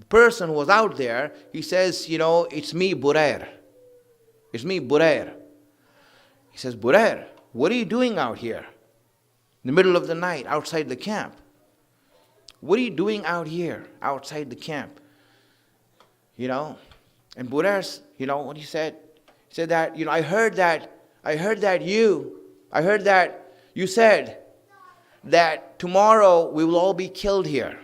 person who was out there, he says, it's me, Burair. It's me, Burair. He says, Burair, what are you doing out here? In the middle of the night, outside the camp. What are you doing out here, outside the camp? And Burair, what he said? He said that, I heard that you said that tomorrow we will all be killed here.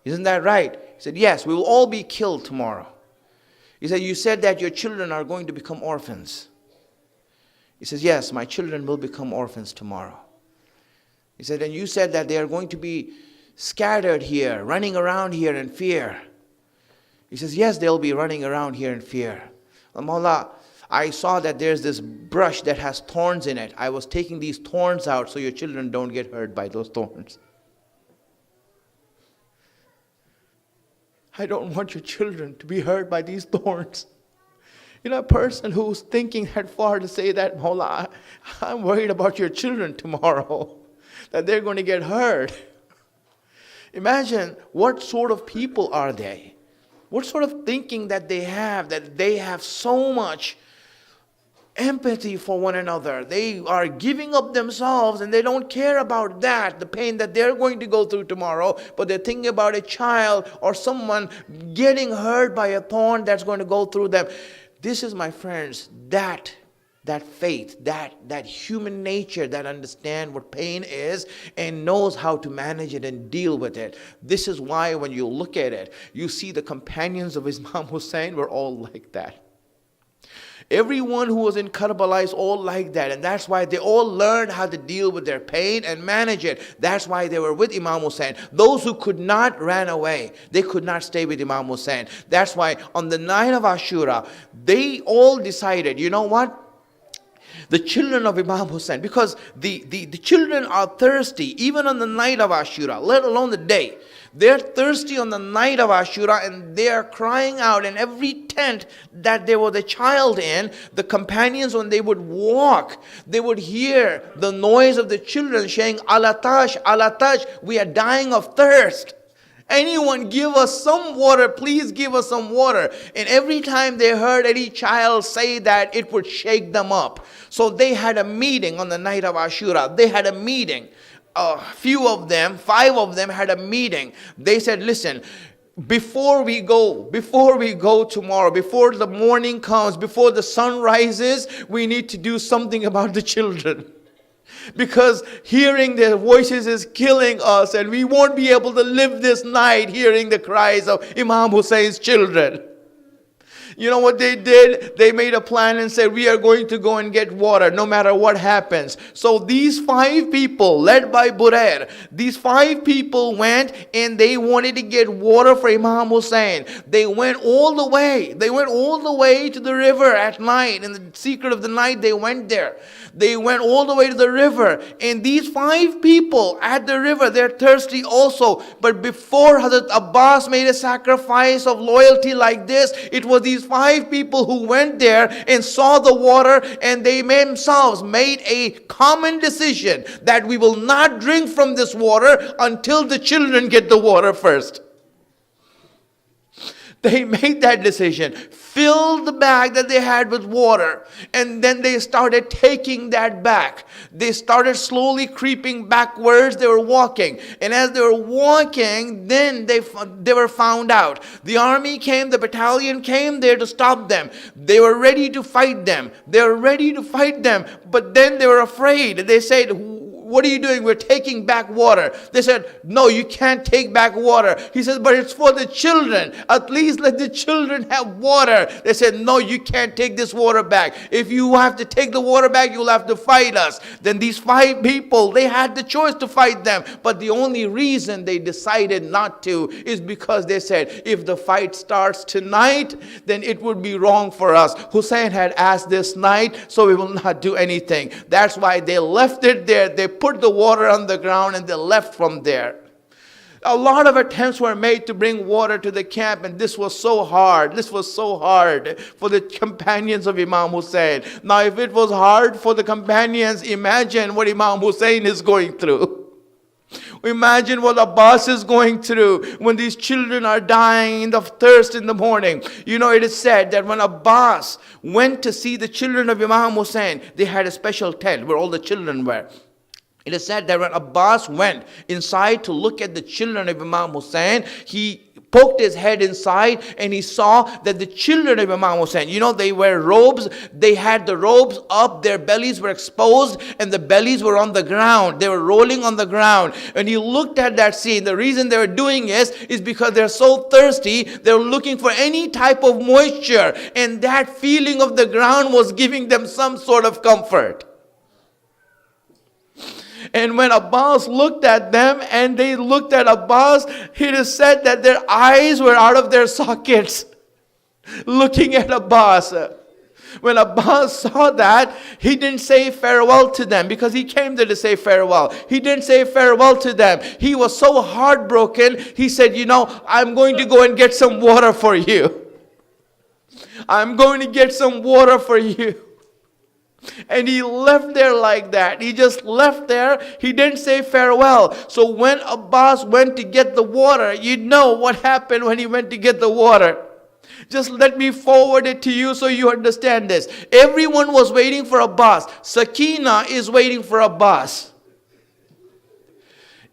Isn't that right? He said, yes, we will all be killed tomorrow. He said, you said that your children are going to become orphans. He says, yes, my children will become orphans tomorrow. He said, and you said that they are going to be scattered here, running around here in fear. He says, yes, they'll be running around here in fear. Mawla, I saw that there's this brush that has thorns in it. I was taking these thorns out so your children don't get hurt by those thorns. I don't want your children to be hurt by these thorns. A person who's thinking that far to say that, Mawla, I'm worried about your children tomorrow, that they're going to get hurt. Imagine what sort of people are they? What sort of thinking that they have so much empathy for one another. They are giving up themselves and they don't care about that, the pain that they're going to go through tomorrow, but they're thinking about a child or someone getting hurt by a thorn that's going to go through them. This is, my friends, that faith, that human nature that understands what pain is and knows how to manage it and deal with it. This is why when you look at it, you see the companions of Imam Hussein were all like that. Everyone who was in Karbala is all like that, and that's why they all learned how to deal with their pain and manage it. That's why they were with Imam Hussein. Those who could not ran away. They could not stay with Imam Hussein. That's why on the night of Ashura, they all decided, you know what? The children of Imam Hussein, because the children are thirsty even on the night of Ashura, let alone the day. They're thirsty on the night of Ashura and they are crying out. In every tent that there was a child in, the companions, when they would walk, they would hear the noise of the children saying, Alatash, Alatash, we are dying of thirst. Anyone give us some water, please give us some water. And every time they heard any child say that, it would shake them up. So they had a meeting on the night of Ashura. They had a meeting. A few of them, 5 of them had a meeting. They said, listen, before we go tomorrow, before the morning comes, before the sun rises, we need to do something about the children. Because hearing their voices is killing us and we won't be able to live this night hearing the cries of Imam Hussein's children. You know what they did? They made a plan and said, we are going to go and get water no matter what happens. So these 5 people, led by Burair, these 5 people went and they wanted to get water for Imam Hussein. They went all the way. They went all the way to the river at night. In the secret of the night, they went there. They went all the way to the river. And these 5 people at the river, they're thirsty also. But before Hazrat Abbas made a sacrifice of loyalty like this, it was these 5 people who went there and saw the water, and they themselves made a common decision that we will not drink from this water until the children get the water first. They made that decision, filled the bag that they had with water, and then they started taking that back. They started slowly creeping backwards. They were walking, and as they were walking, then they were found out. The army came, the battalion came there to stop them. They were ready to fight them. They were ready to fight them, but then they were afraid. They said, what are you doing? We're taking back water. They said, no, you can't take back water. He says, but it's for the children. At least let the children have water. They said, no, you can't take this water back. If you have to take the water back, you'll have to fight us. Then these 5 people, they had the choice to fight them. But the only reason they decided not to is because they said, if the fight starts tonight, then it would be wrong for us. Hussein had asked this night, so we will not do anything. That's why they left it there. They put the water on the ground and they left from there. A lot of attempts were made to bring water to the camp, and this was so hard. This was so hard for the companions of Imam Hussein. Now, if it was hard for the companions, imagine what Imam Hussein is going through. Imagine what Abbas is going through when these children are dying of thirst in the morning. You know, it is said that when Abbas went to see the children of Imam Hussein, they had a special tent where all the children were. It is said that when Abbas went inside to look at the children of Imam Hussein, he poked his head inside and he saw that the children of Imam Hussein, you know, they wear robes. They had the robes up, their bellies were exposed, and the bellies were on the ground. They were rolling on the ground. And he looked at that scene. The reason they were doing this is because they're so thirsty. They're looking for any type of moisture. And that feeling of the ground was giving them some sort of comfort. And when Abbas looked at them and they looked at Abbas, it is said that their eyes were out of their sockets looking at Abbas. When Abbas saw that, he didn't say farewell to them because he came there to say farewell. He didn't say farewell to them. He was so heartbroken, he said, you know, I'm going to go and get some water for you. I'm going to get some water for you. And he left there like that. He just left there. He didn't say farewell. So when Abbas went to get the water, you know what happened when he went to get the water. Just let me forward it to you so you understand this. Everyone was waiting for Abbas. Sakina is waiting for Abbas.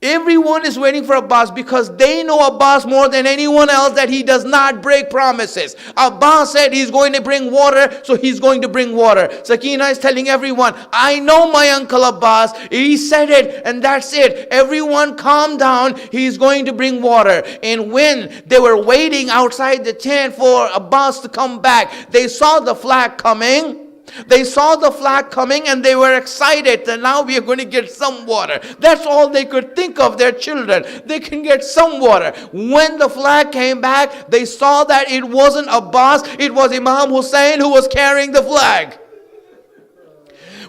Everyone is waiting for Abbas because they know Abbas more than anyone else that he does not break promises. Abbas said he's going to bring water, so he's going to bring water. Sakina is telling everyone, I know my uncle Abbas. He said it and that's it. Everyone calm down. He's going to bring water. And when they were waiting outside the tent for Abbas to come back, they saw the flag coming. They saw the flag coming and they were excited that now we are going to get some water. That's all they could think of, their children. They can get some water. When the flag came back, they saw that it wasn't Abbas, it was Imam Hussein who was carrying the flag.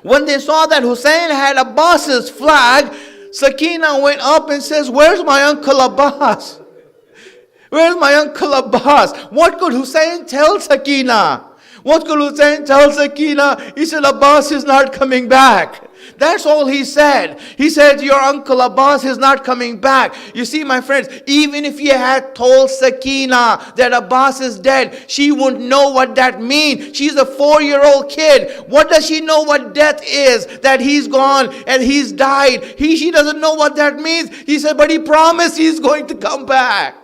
When they saw that Hussein had Abbas's flag, Sakina went up and says, where's my uncle Abbas? Where's my uncle Abbas? What could Hussein tell Sakina? What could Hussein tell Sakina? He said, Abbas is not coming back. That's all he said. He said, your uncle Abbas is not coming back. You see, my friends, even if he had told Sakina that Abbas is dead, she wouldn't know what that means. She's a 4-year-old kid. What does she know what death is? That he's gone and he's died. She doesn't know what that means. He said, but he promised he's going to come back.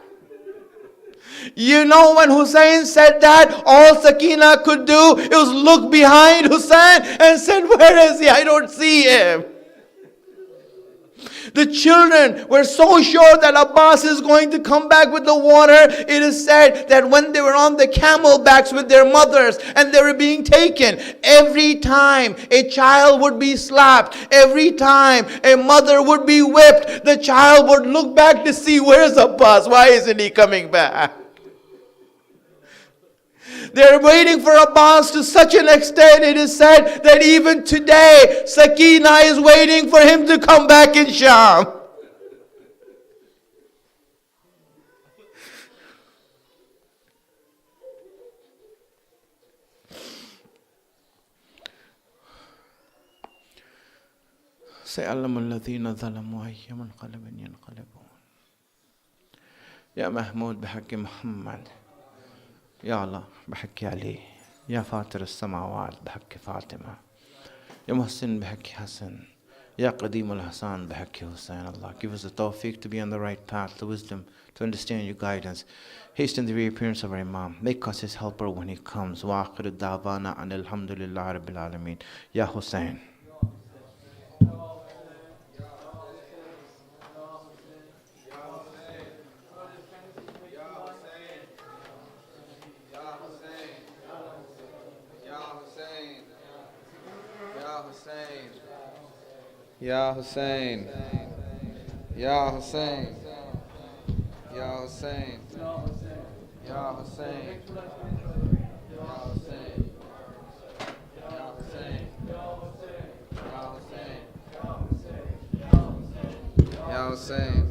You know, when Hussein said that, all Sakina could do was look behind Hussein and said, where is he? I don't see him. The children were so sure that Abbas is going to come back with the water. It is said that when they were on the camel backs with their mothers and they were being taken, every time a child would be slapped, every time a mother would be whipped, the child would look back to see, where's Abbas? Why isn't he coming back? They're waiting for Abbas to such an extent, it is said that even today, Sakina is waiting for him to come back in Sham. سيعلم الذين ظلموا أي منقلب ينقلبون يا محمود بحق محمد يا الله بحق علي يا فاطر السماوات بحق فاطمة يا محسن بحق حسن يا قديم الحسن بحق حسين. Allah, give us the tawfiq to be on the right path, the wisdom to understand your guidance. Hasten the reappearance of our Imam. Make us his helper when he comes. Wa akhiru da'wana and alhamdulillah rabbil alameen. Ya Hussein. Ya Hussein, Ya Hussein, Ya Hussein, Ya Hussein, Ya Hussein, Ya Hussein,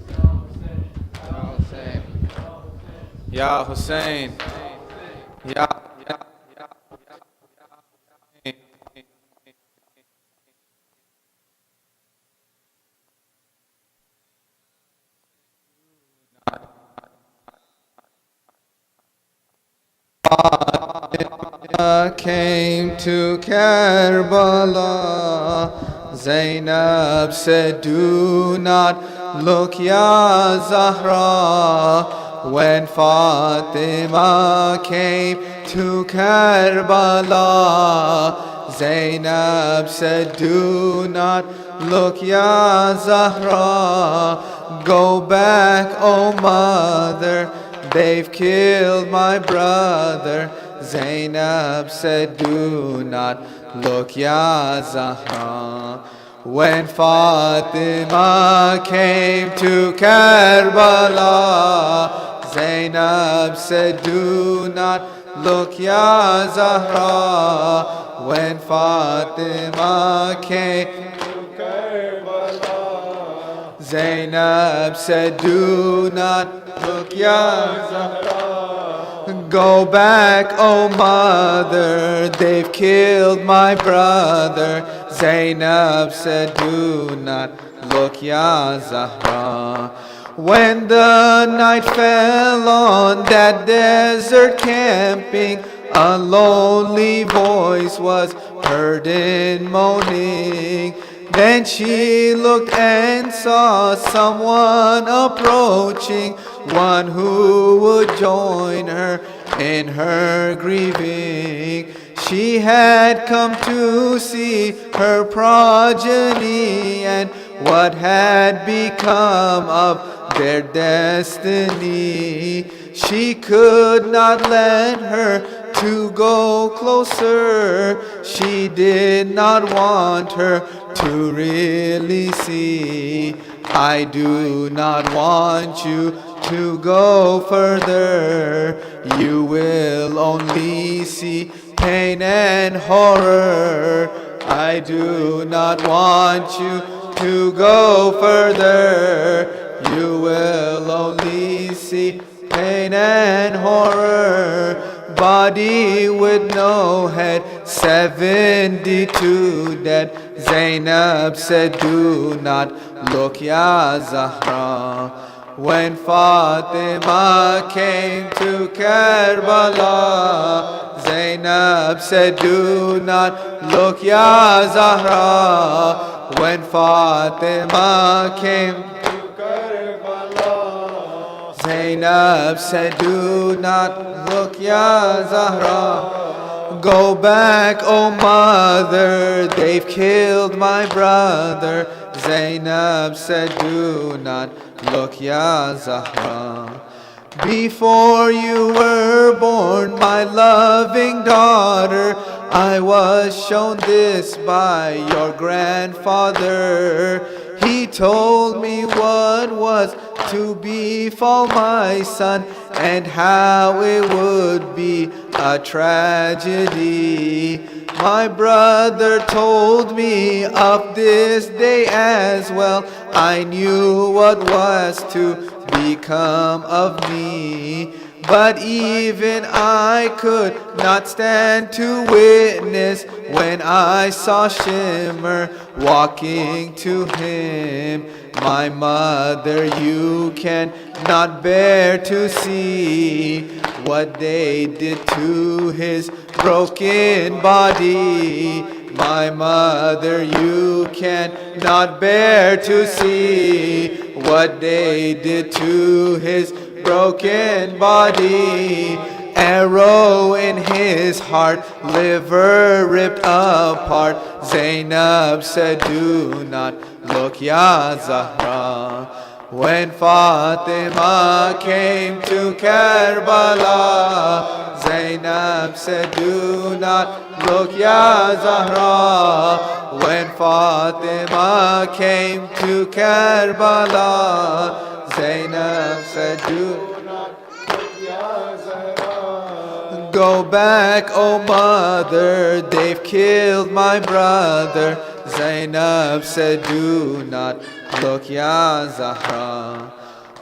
Ya Hussein, Ya Hussein, Ya came to Karbala, Zainab said, do not look, Ya Zahra. When Fatima came to Karbala, Zainab said, do not look, Ya Zahra. Go back, O mother, they've killed my brother. Zainab said, do not look, Ya Zahra. When Fatima came to Karbala, Zainab said, do not look, Ya Zahra. When Fatima came to Karbala, Zainab said, do not look, Ya Zahra. Go back, O mother, they've killed my brother. Zainab said, do not look, Ya Zahra. When the night fell on that desert camping, a lonely voice was heard in moaning. Then she looked and saw someone approaching, one who would join her in her grieving. She had come to see her progeny and what had become of their destiny. She could not let her to go closer. She did not want her to really see. I do not want you to go further. You will only see pain and horror. I do not want you to go further. You will only see pain and horror. Body with no head, 72 dead. Zainab said, do not look, Ya Zahra. When Fatima came to Karbala, Zainab said, do not look, Ya Zahra. When Fatima came to Karbala, Zainab said, do not look, Ya Zahra. Go back, oh mother, they've killed my brother. Zainab said, do not look, Ya Zahra. Before you were born, my loving daughter, I was shown this by your grandfather. He told me what was to befall my son and how it would be a tragedy. My brother told me of this day as well. I knew what was to become of me, but even I could not stand to witness when I saw Shimmer walking to him. My mother, you cannot bear to see what they did to his broken body. My mother, you cannot bear to see what they did to his broken body. Arrow in his heart, liver ripped apart. Zainab said, do not look, Ya Zahra. When Fatima came to Karbala, Zainab said, do not look, Ya Zahra. When Fatima came to Karbala, Zainab said, do not look, Ya Zahra. Go back, oh mother, they've killed my brother. Zainab said, do not look, Ya Zahra.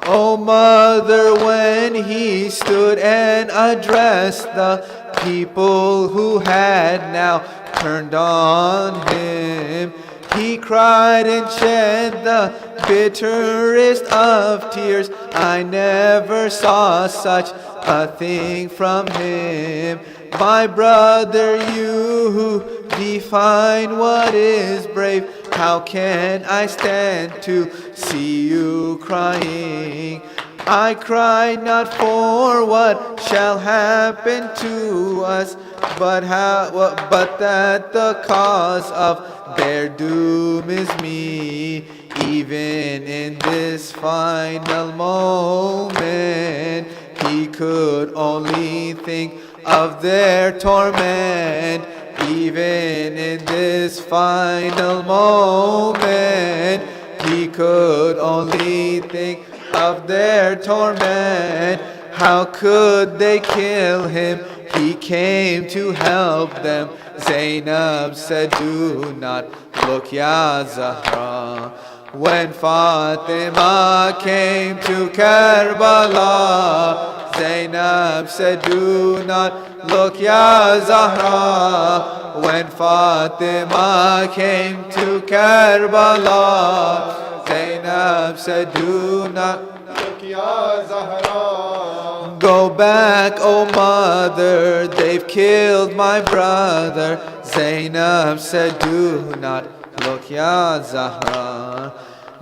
Oh mother, when he stood and addressed the people who had now turned on him, he cried and shed the bitterest of tears. I never saw such a thing from him. My brother, you who define what is brave, how can I stand to see you crying? I cry not for what shall happen to us, but that the cause of their doom is me. Even in this final moment, he could only think of their torment. Even in this final moment, he could only think of their torment. How could they kill him? He came to help them. Zainab said, do not look, Ya Zahra. When Fatima came to Karbala, Zainab said, do not look, Ya Zahra. When Fatima came to Karbala, Zainab said, do not look, Ya Zahra. Go back, oh mother, they've killed my brother. Zainab said, do not look, Ya Zahra.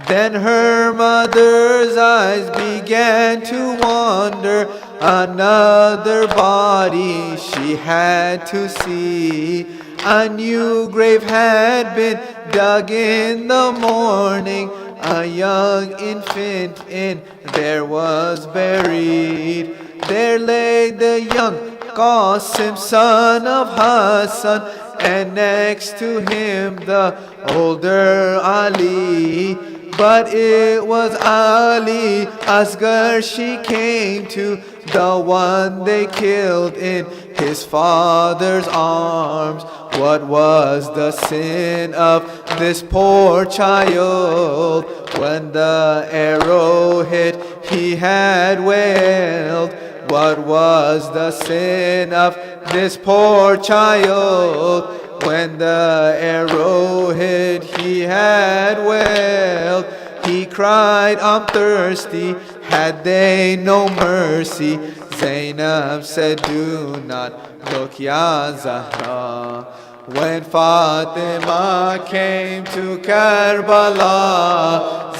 Then her mother's eyes began to wander. Another body she had to see. A new grave had been dug in the morning. A young infant in there was buried. There lay the young Qasim, son of Hassan, and next to him the older Ali. But it was Ali Asghar she came to, the one they killed in his father's arms. What was the sin of this poor child? When the arrow hit, he had wailed. What was the sin of this poor child? When the arrow hit, he had wailed. He cried, I'm thirsty. Had they no mercy? Zainab said, do not look, Ya Zahra. When Fatima came to Karbala,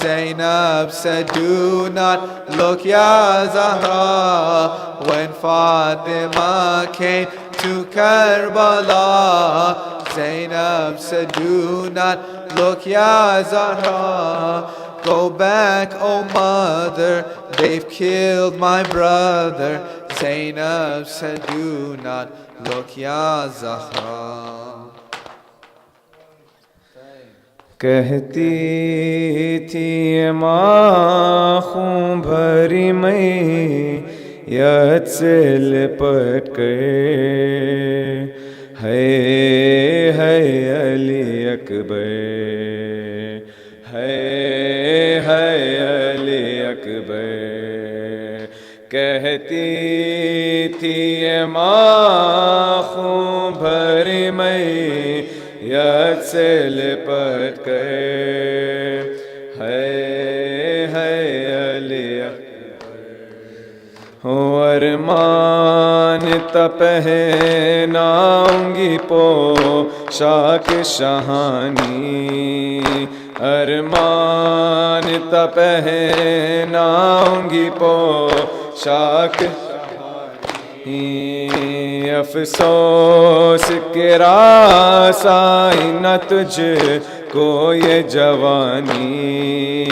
Zainab said, do not look, Ya Zahra. When Fatima came to Karbala, Zainab said, do not look, Ya Zahra. Go back, oh mother, they've killed my brother. Zainab said, do not look, Ya Zahra. کہتی تھی ماں خون بھری میت سے لپٹ کر ہے علی اکبر ہے علی اکبر کہتی تھی ماں خون بھری میت سے لپٹ کر ہے علی ارمان پہناؤں گی پوشاک شاہانی ارمان پہناؤں گی پوشاک افسوس کے راس آئی نہ تجھ کو یہ جوانی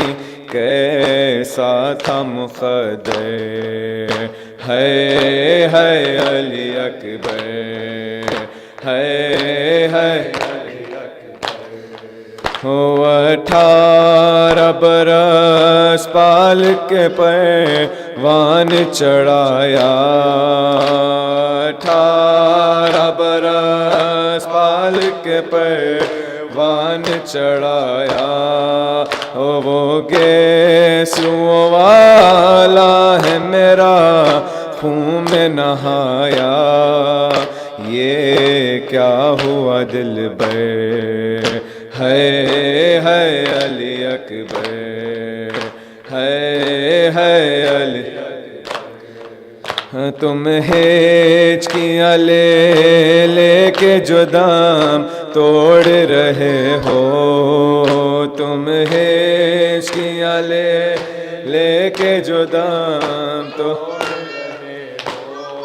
کیسا تھا مقدر ہے علی اکبر ہے ہو 18 برس پال کے پروان چڑھایا 18 برس پال کے پروان چڑھایا وہ گیسوں والا ہے میرا خون میں نہایا یہ کیا ہوا دل بے ہے علی اکبر ہے علی تم ہیج کیا لے کے جو دام توڑ رہے ہو تم ہیج کیا لے کے جو دام توڑ رہے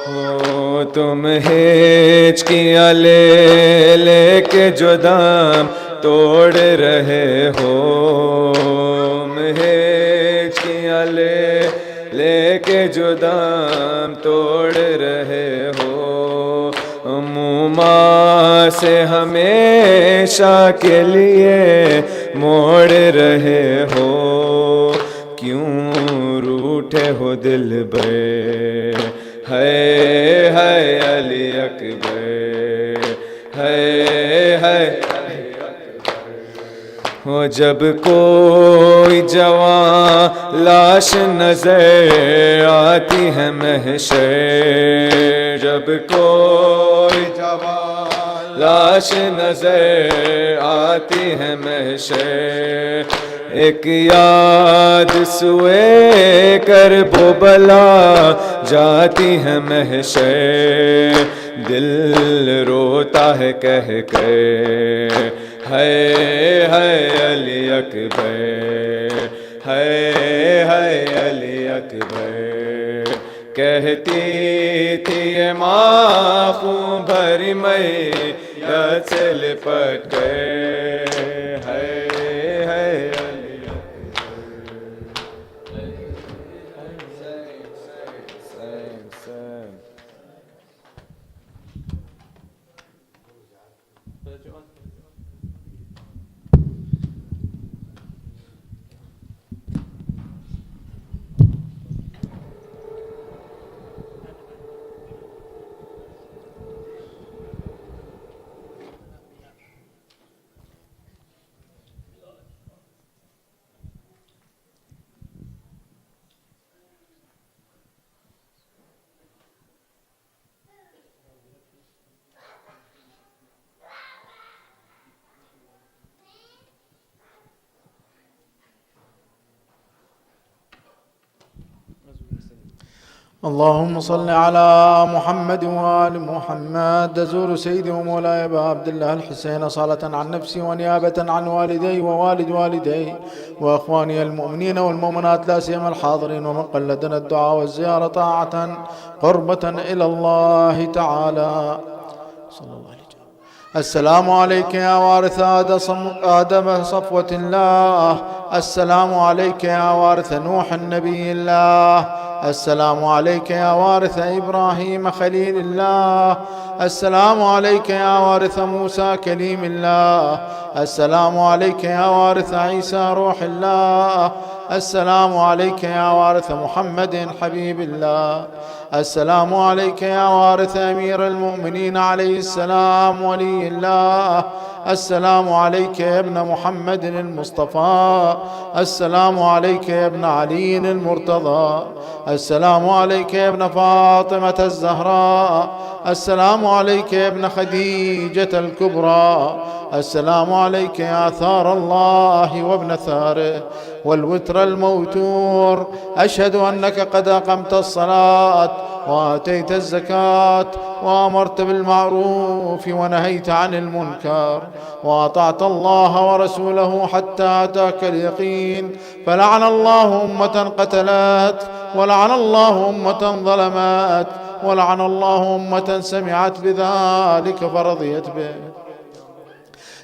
ہو تم ہیج کیا لے کے جو دام توڑ رہے ہو ہیج کیا لے کے جو دام توڑ رہے ہو موما سے ہمیشہ کے لیے موڑ رہے ہو کیوں روٹھے ہو دل بے ہے علی اکبر ہے ہو جب کوئی جوان لاش نظر آتی ہے محشر جب کوئی جوان لاش نظر آتی ہے محشر ایک یاد سوئے کر بلا جاتی ہے محشر دل روتا ہے کہہ کے ہے علی اکبر ہے علی اکبر کہتی تھی ماں خون بھری میت سے لپٹ کے ہے علی اللهم صل على محمد وآل محمد. أزور سيدي ومولاي أبا عبد الله الحسين صلاة عن نفسي ونيابة عن والدي ووالد والدي وأخواني المؤمنين والمؤمنات لا سيما الحاضرين ومن قلدنا الدعاء والزيارة طاعة قربة إلى الله تعالى. صلى الله عليه وسلم. السلام عليك يا وارث آدم صفوة الله. السلام عليك يا وارث نوح النبي الله. السلام عليك يا وارث إبراهيم خليل الله. السلام عليك يا وارث موسى كليم الله. السلام عليك يا وارث عيسى روح الله. السلام عليك يا وارث محمد حبيب الله. السلام عليك يا وارث أمير المؤمنين عليه السلام ولي الله. السلام عليك يا ابن محمد المصطفى. السلام عليك يا ابن علي المرتضى. السلام عليك يا ابن فاطمة الزهراء. السلام عليك يا ابن خديجة الكبرى. السلام عليك يا ثار الله وابن ثاره والوتر الموتور. أشهد أنك قد أقمت الصلاة وآتيت الزكاة وأمرت بالمعروف ونهيت عن المنكر وأطعت الله ورسوله حتى أتاك اليقين. فلعن الله أمة قتلت ولعن الله أمة ظلمت ولعن الله أمة سمعت بذلك فرضيت به.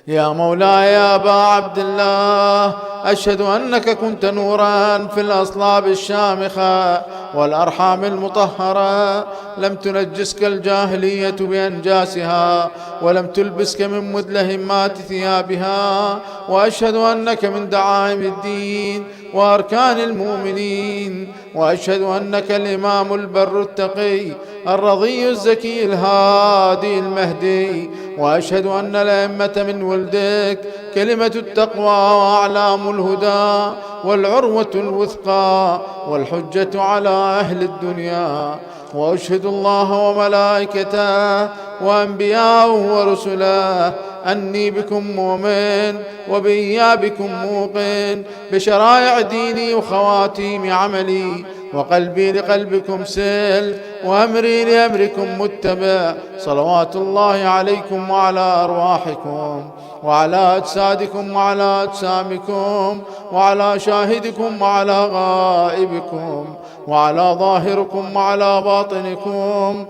يا مولاي يا أبا عبد الله، أشهد أنك كنت نورا في الأصلاب الشامخة والأرحام المطهرة، لم تنجسك الجاهلية بأنجاسها ولم تلبسك من مدلهمات ثيابها. وأشهد أنك من دعائم الدين وأركان المؤمنين. وأشهد أنك الإمام البر التقي الرضي الزكي الهادي المهدي. وأشهد أن الأئمة من ولدك كلمة التقوى وأعلام الهدى والعروة الوثقى والحجة على أهل الدنيا. وأشهد الله وملائكته وأنبياءه ورسله أني بكم مؤمن وبإيابكم موقن بشرائع ديني وخواتيم عملي، وقلبي لقلبكم سل وأمري لأمركم متبع. صلوات الله عليكم وعلى أرواحكم وعلى أجسادكم وعلى أجسامكم وعلى شاهدكم وعلى غائبكم وعلى ظاهركم وعلى باطنكم.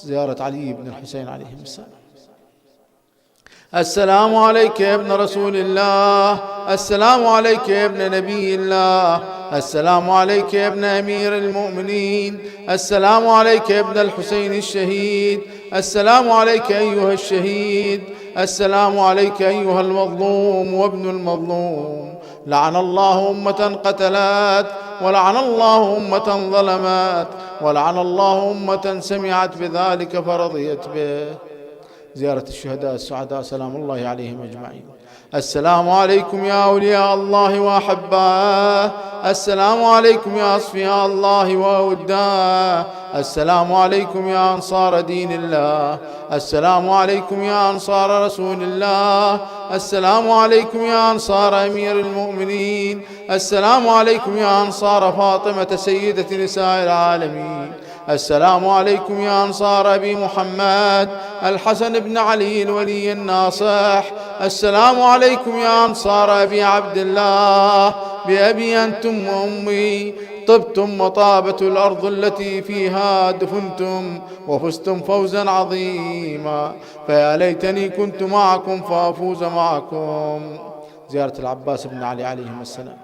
زيارة علي بن الحسين عليه السلام. السلام عليك يا ابن رسول الله. السلام عليك يا ابن نبي الله. السلام عليك يا ابن أمير المؤمنين. السلام عليك يا ابن الحسين الشهيد. السلام عليك أيها الشهيد. السلام عليك أيها المظلوم وابن المظلوم. لعن الله أمة قتلت ولعن الله أمة ظلمت ولعن الله أمة سمعت بذلك فرضيت به. زيارة الشهداء السعداء سلام الله عليهم أجمعين. السلام عليكم يا أولياء الله وأحباه. السلام عليكم يا أصفياء الله وأوداه. السلام عليكم يا أنصار دين الله. السلام عليكم يا أنصار رسول الله. السلام عليكم يا أنصار أمير المؤمنين. السلام عليكم يا أنصار فاطمة سيدة نساء العالمين. السلام عليكم يا أنصار أبي محمد الحسن بن علي الولي الناصح. السلام عليكم يا أنصار أبي عبد الله. بأبي أنتم وأمي طبتم وطابت الأرض التي فيها دفنتم وفزتم فوزا عظيما، فيا ليتني كنت معكم فأفوز معكم. زيارة العباس بن علي عليهم السلام.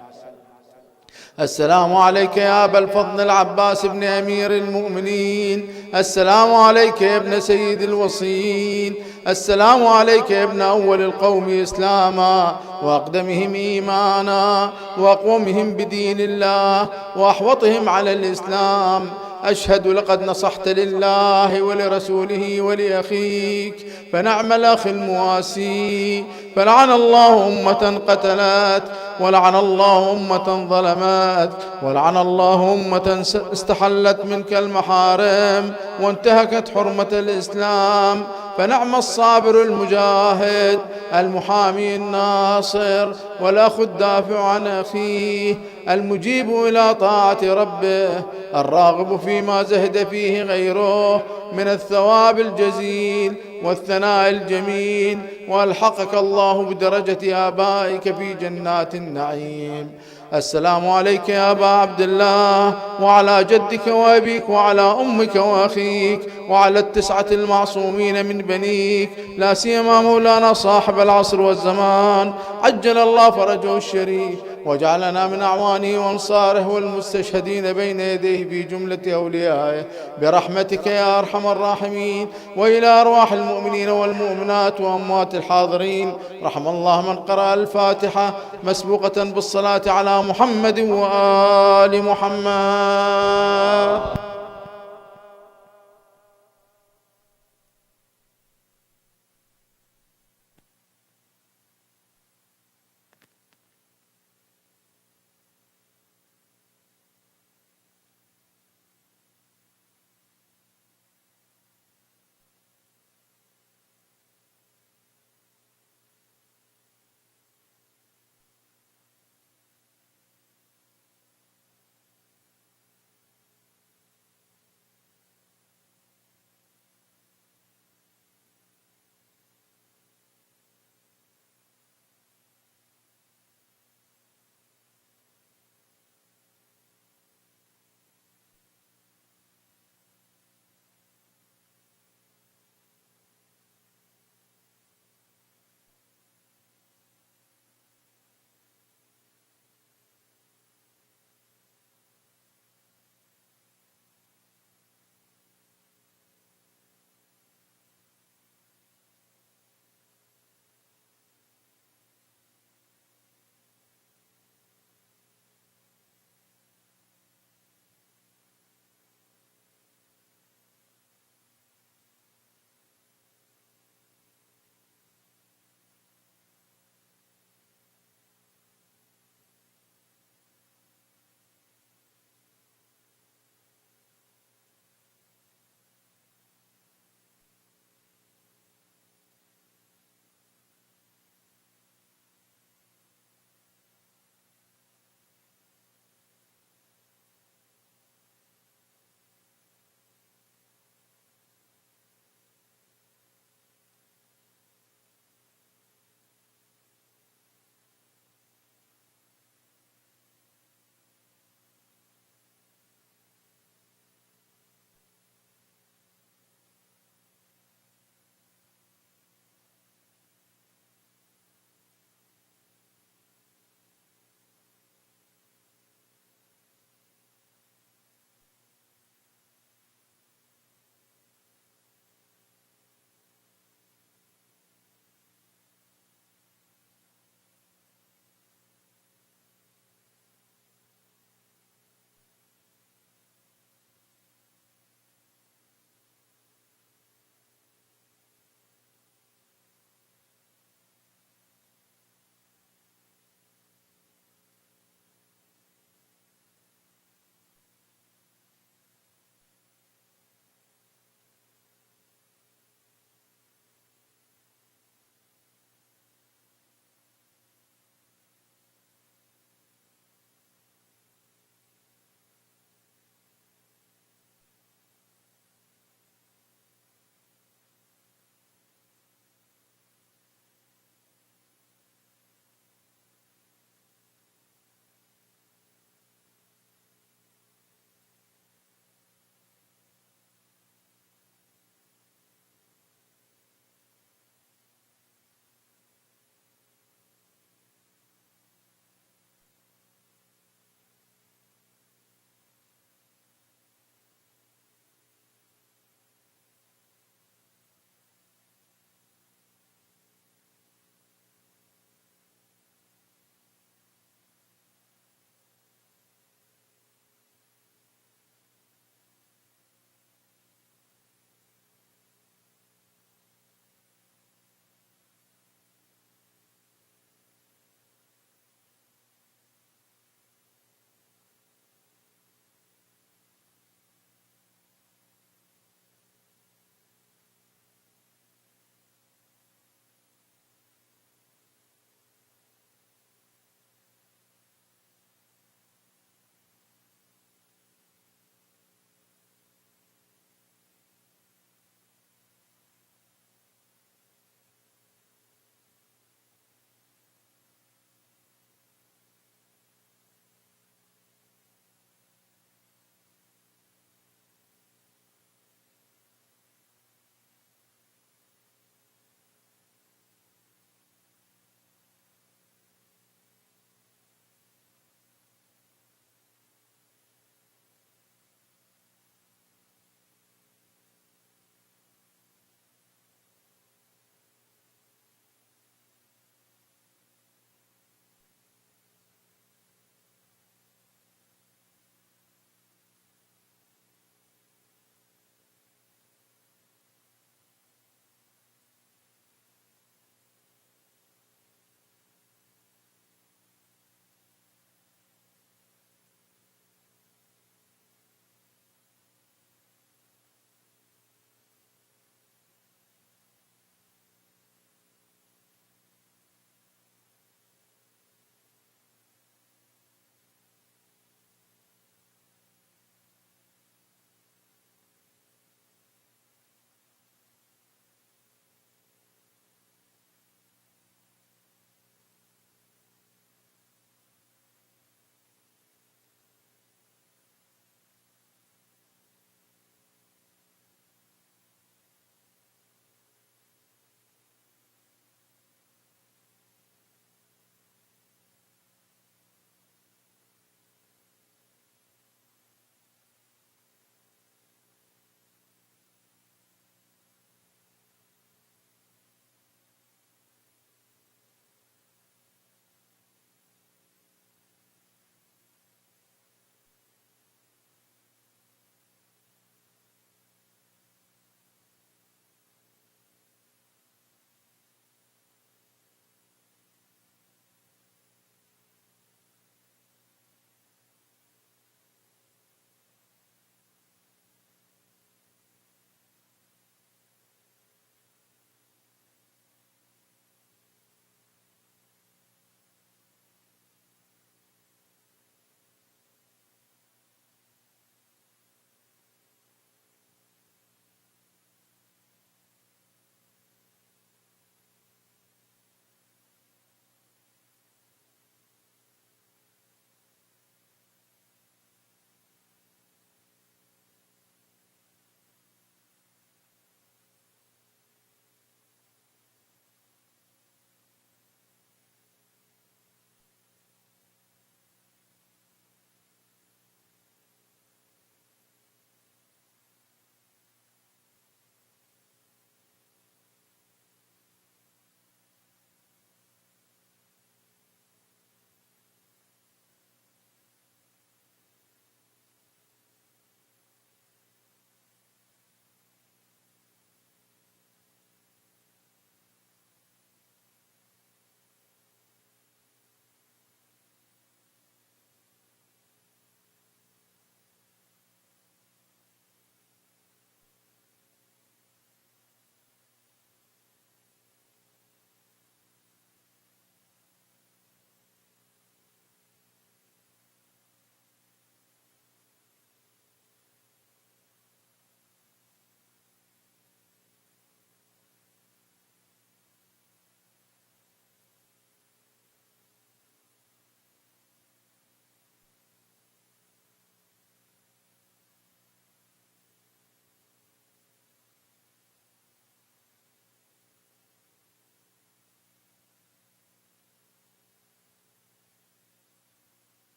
السلام عليك يا أبا الفضل العباس بن أمير المؤمنين. السلام عليك يا ابن سيد الوصيين. السلام عليك يا ابن أول القوم إسلاما وأقدمهم إيمانا وأقومهم بدين الله وأحوطهم على الإسلام. أشهد لقد نصحت لله ولرسوله ولأخيك، فنعم الأخ المواسي. فلعن الله أمة قتلت ولعن الله أمة ظلمت ولعن الله أمة استحلت منك المحارم وانتهكت حرمة الإسلام. فنعم الصابر المجاهد المحامي الناصر والأخ الدافع عن أخيه المجيب إلى طاعة ربه الراغب فيما زهد فيه غيره من الثواب الجزيل والثناء الجميل، وألحقك الله بدرجة آبائك في جنات النعيم. السلام عليك يا أبا عبد الله، وعلى جدك وأبيك، وعلى أمك وأخيك، وعلى التسعة المعصومين من بنيك، لا سيما مولانا صاحب العصر والزمان، عجل الله فرجه الشريف، وجعلنا من أعوانه وأنصاره والمستشهدين بين يديه في جملة أوليائه برحمتك يا أرحم الراحمين. وإلى أرواح المؤمنين والمؤمنات وأموات الحاضرين، رحم الله من قرأ الفاتحة مسبوقة بالصلاة على محمد وآل محمد.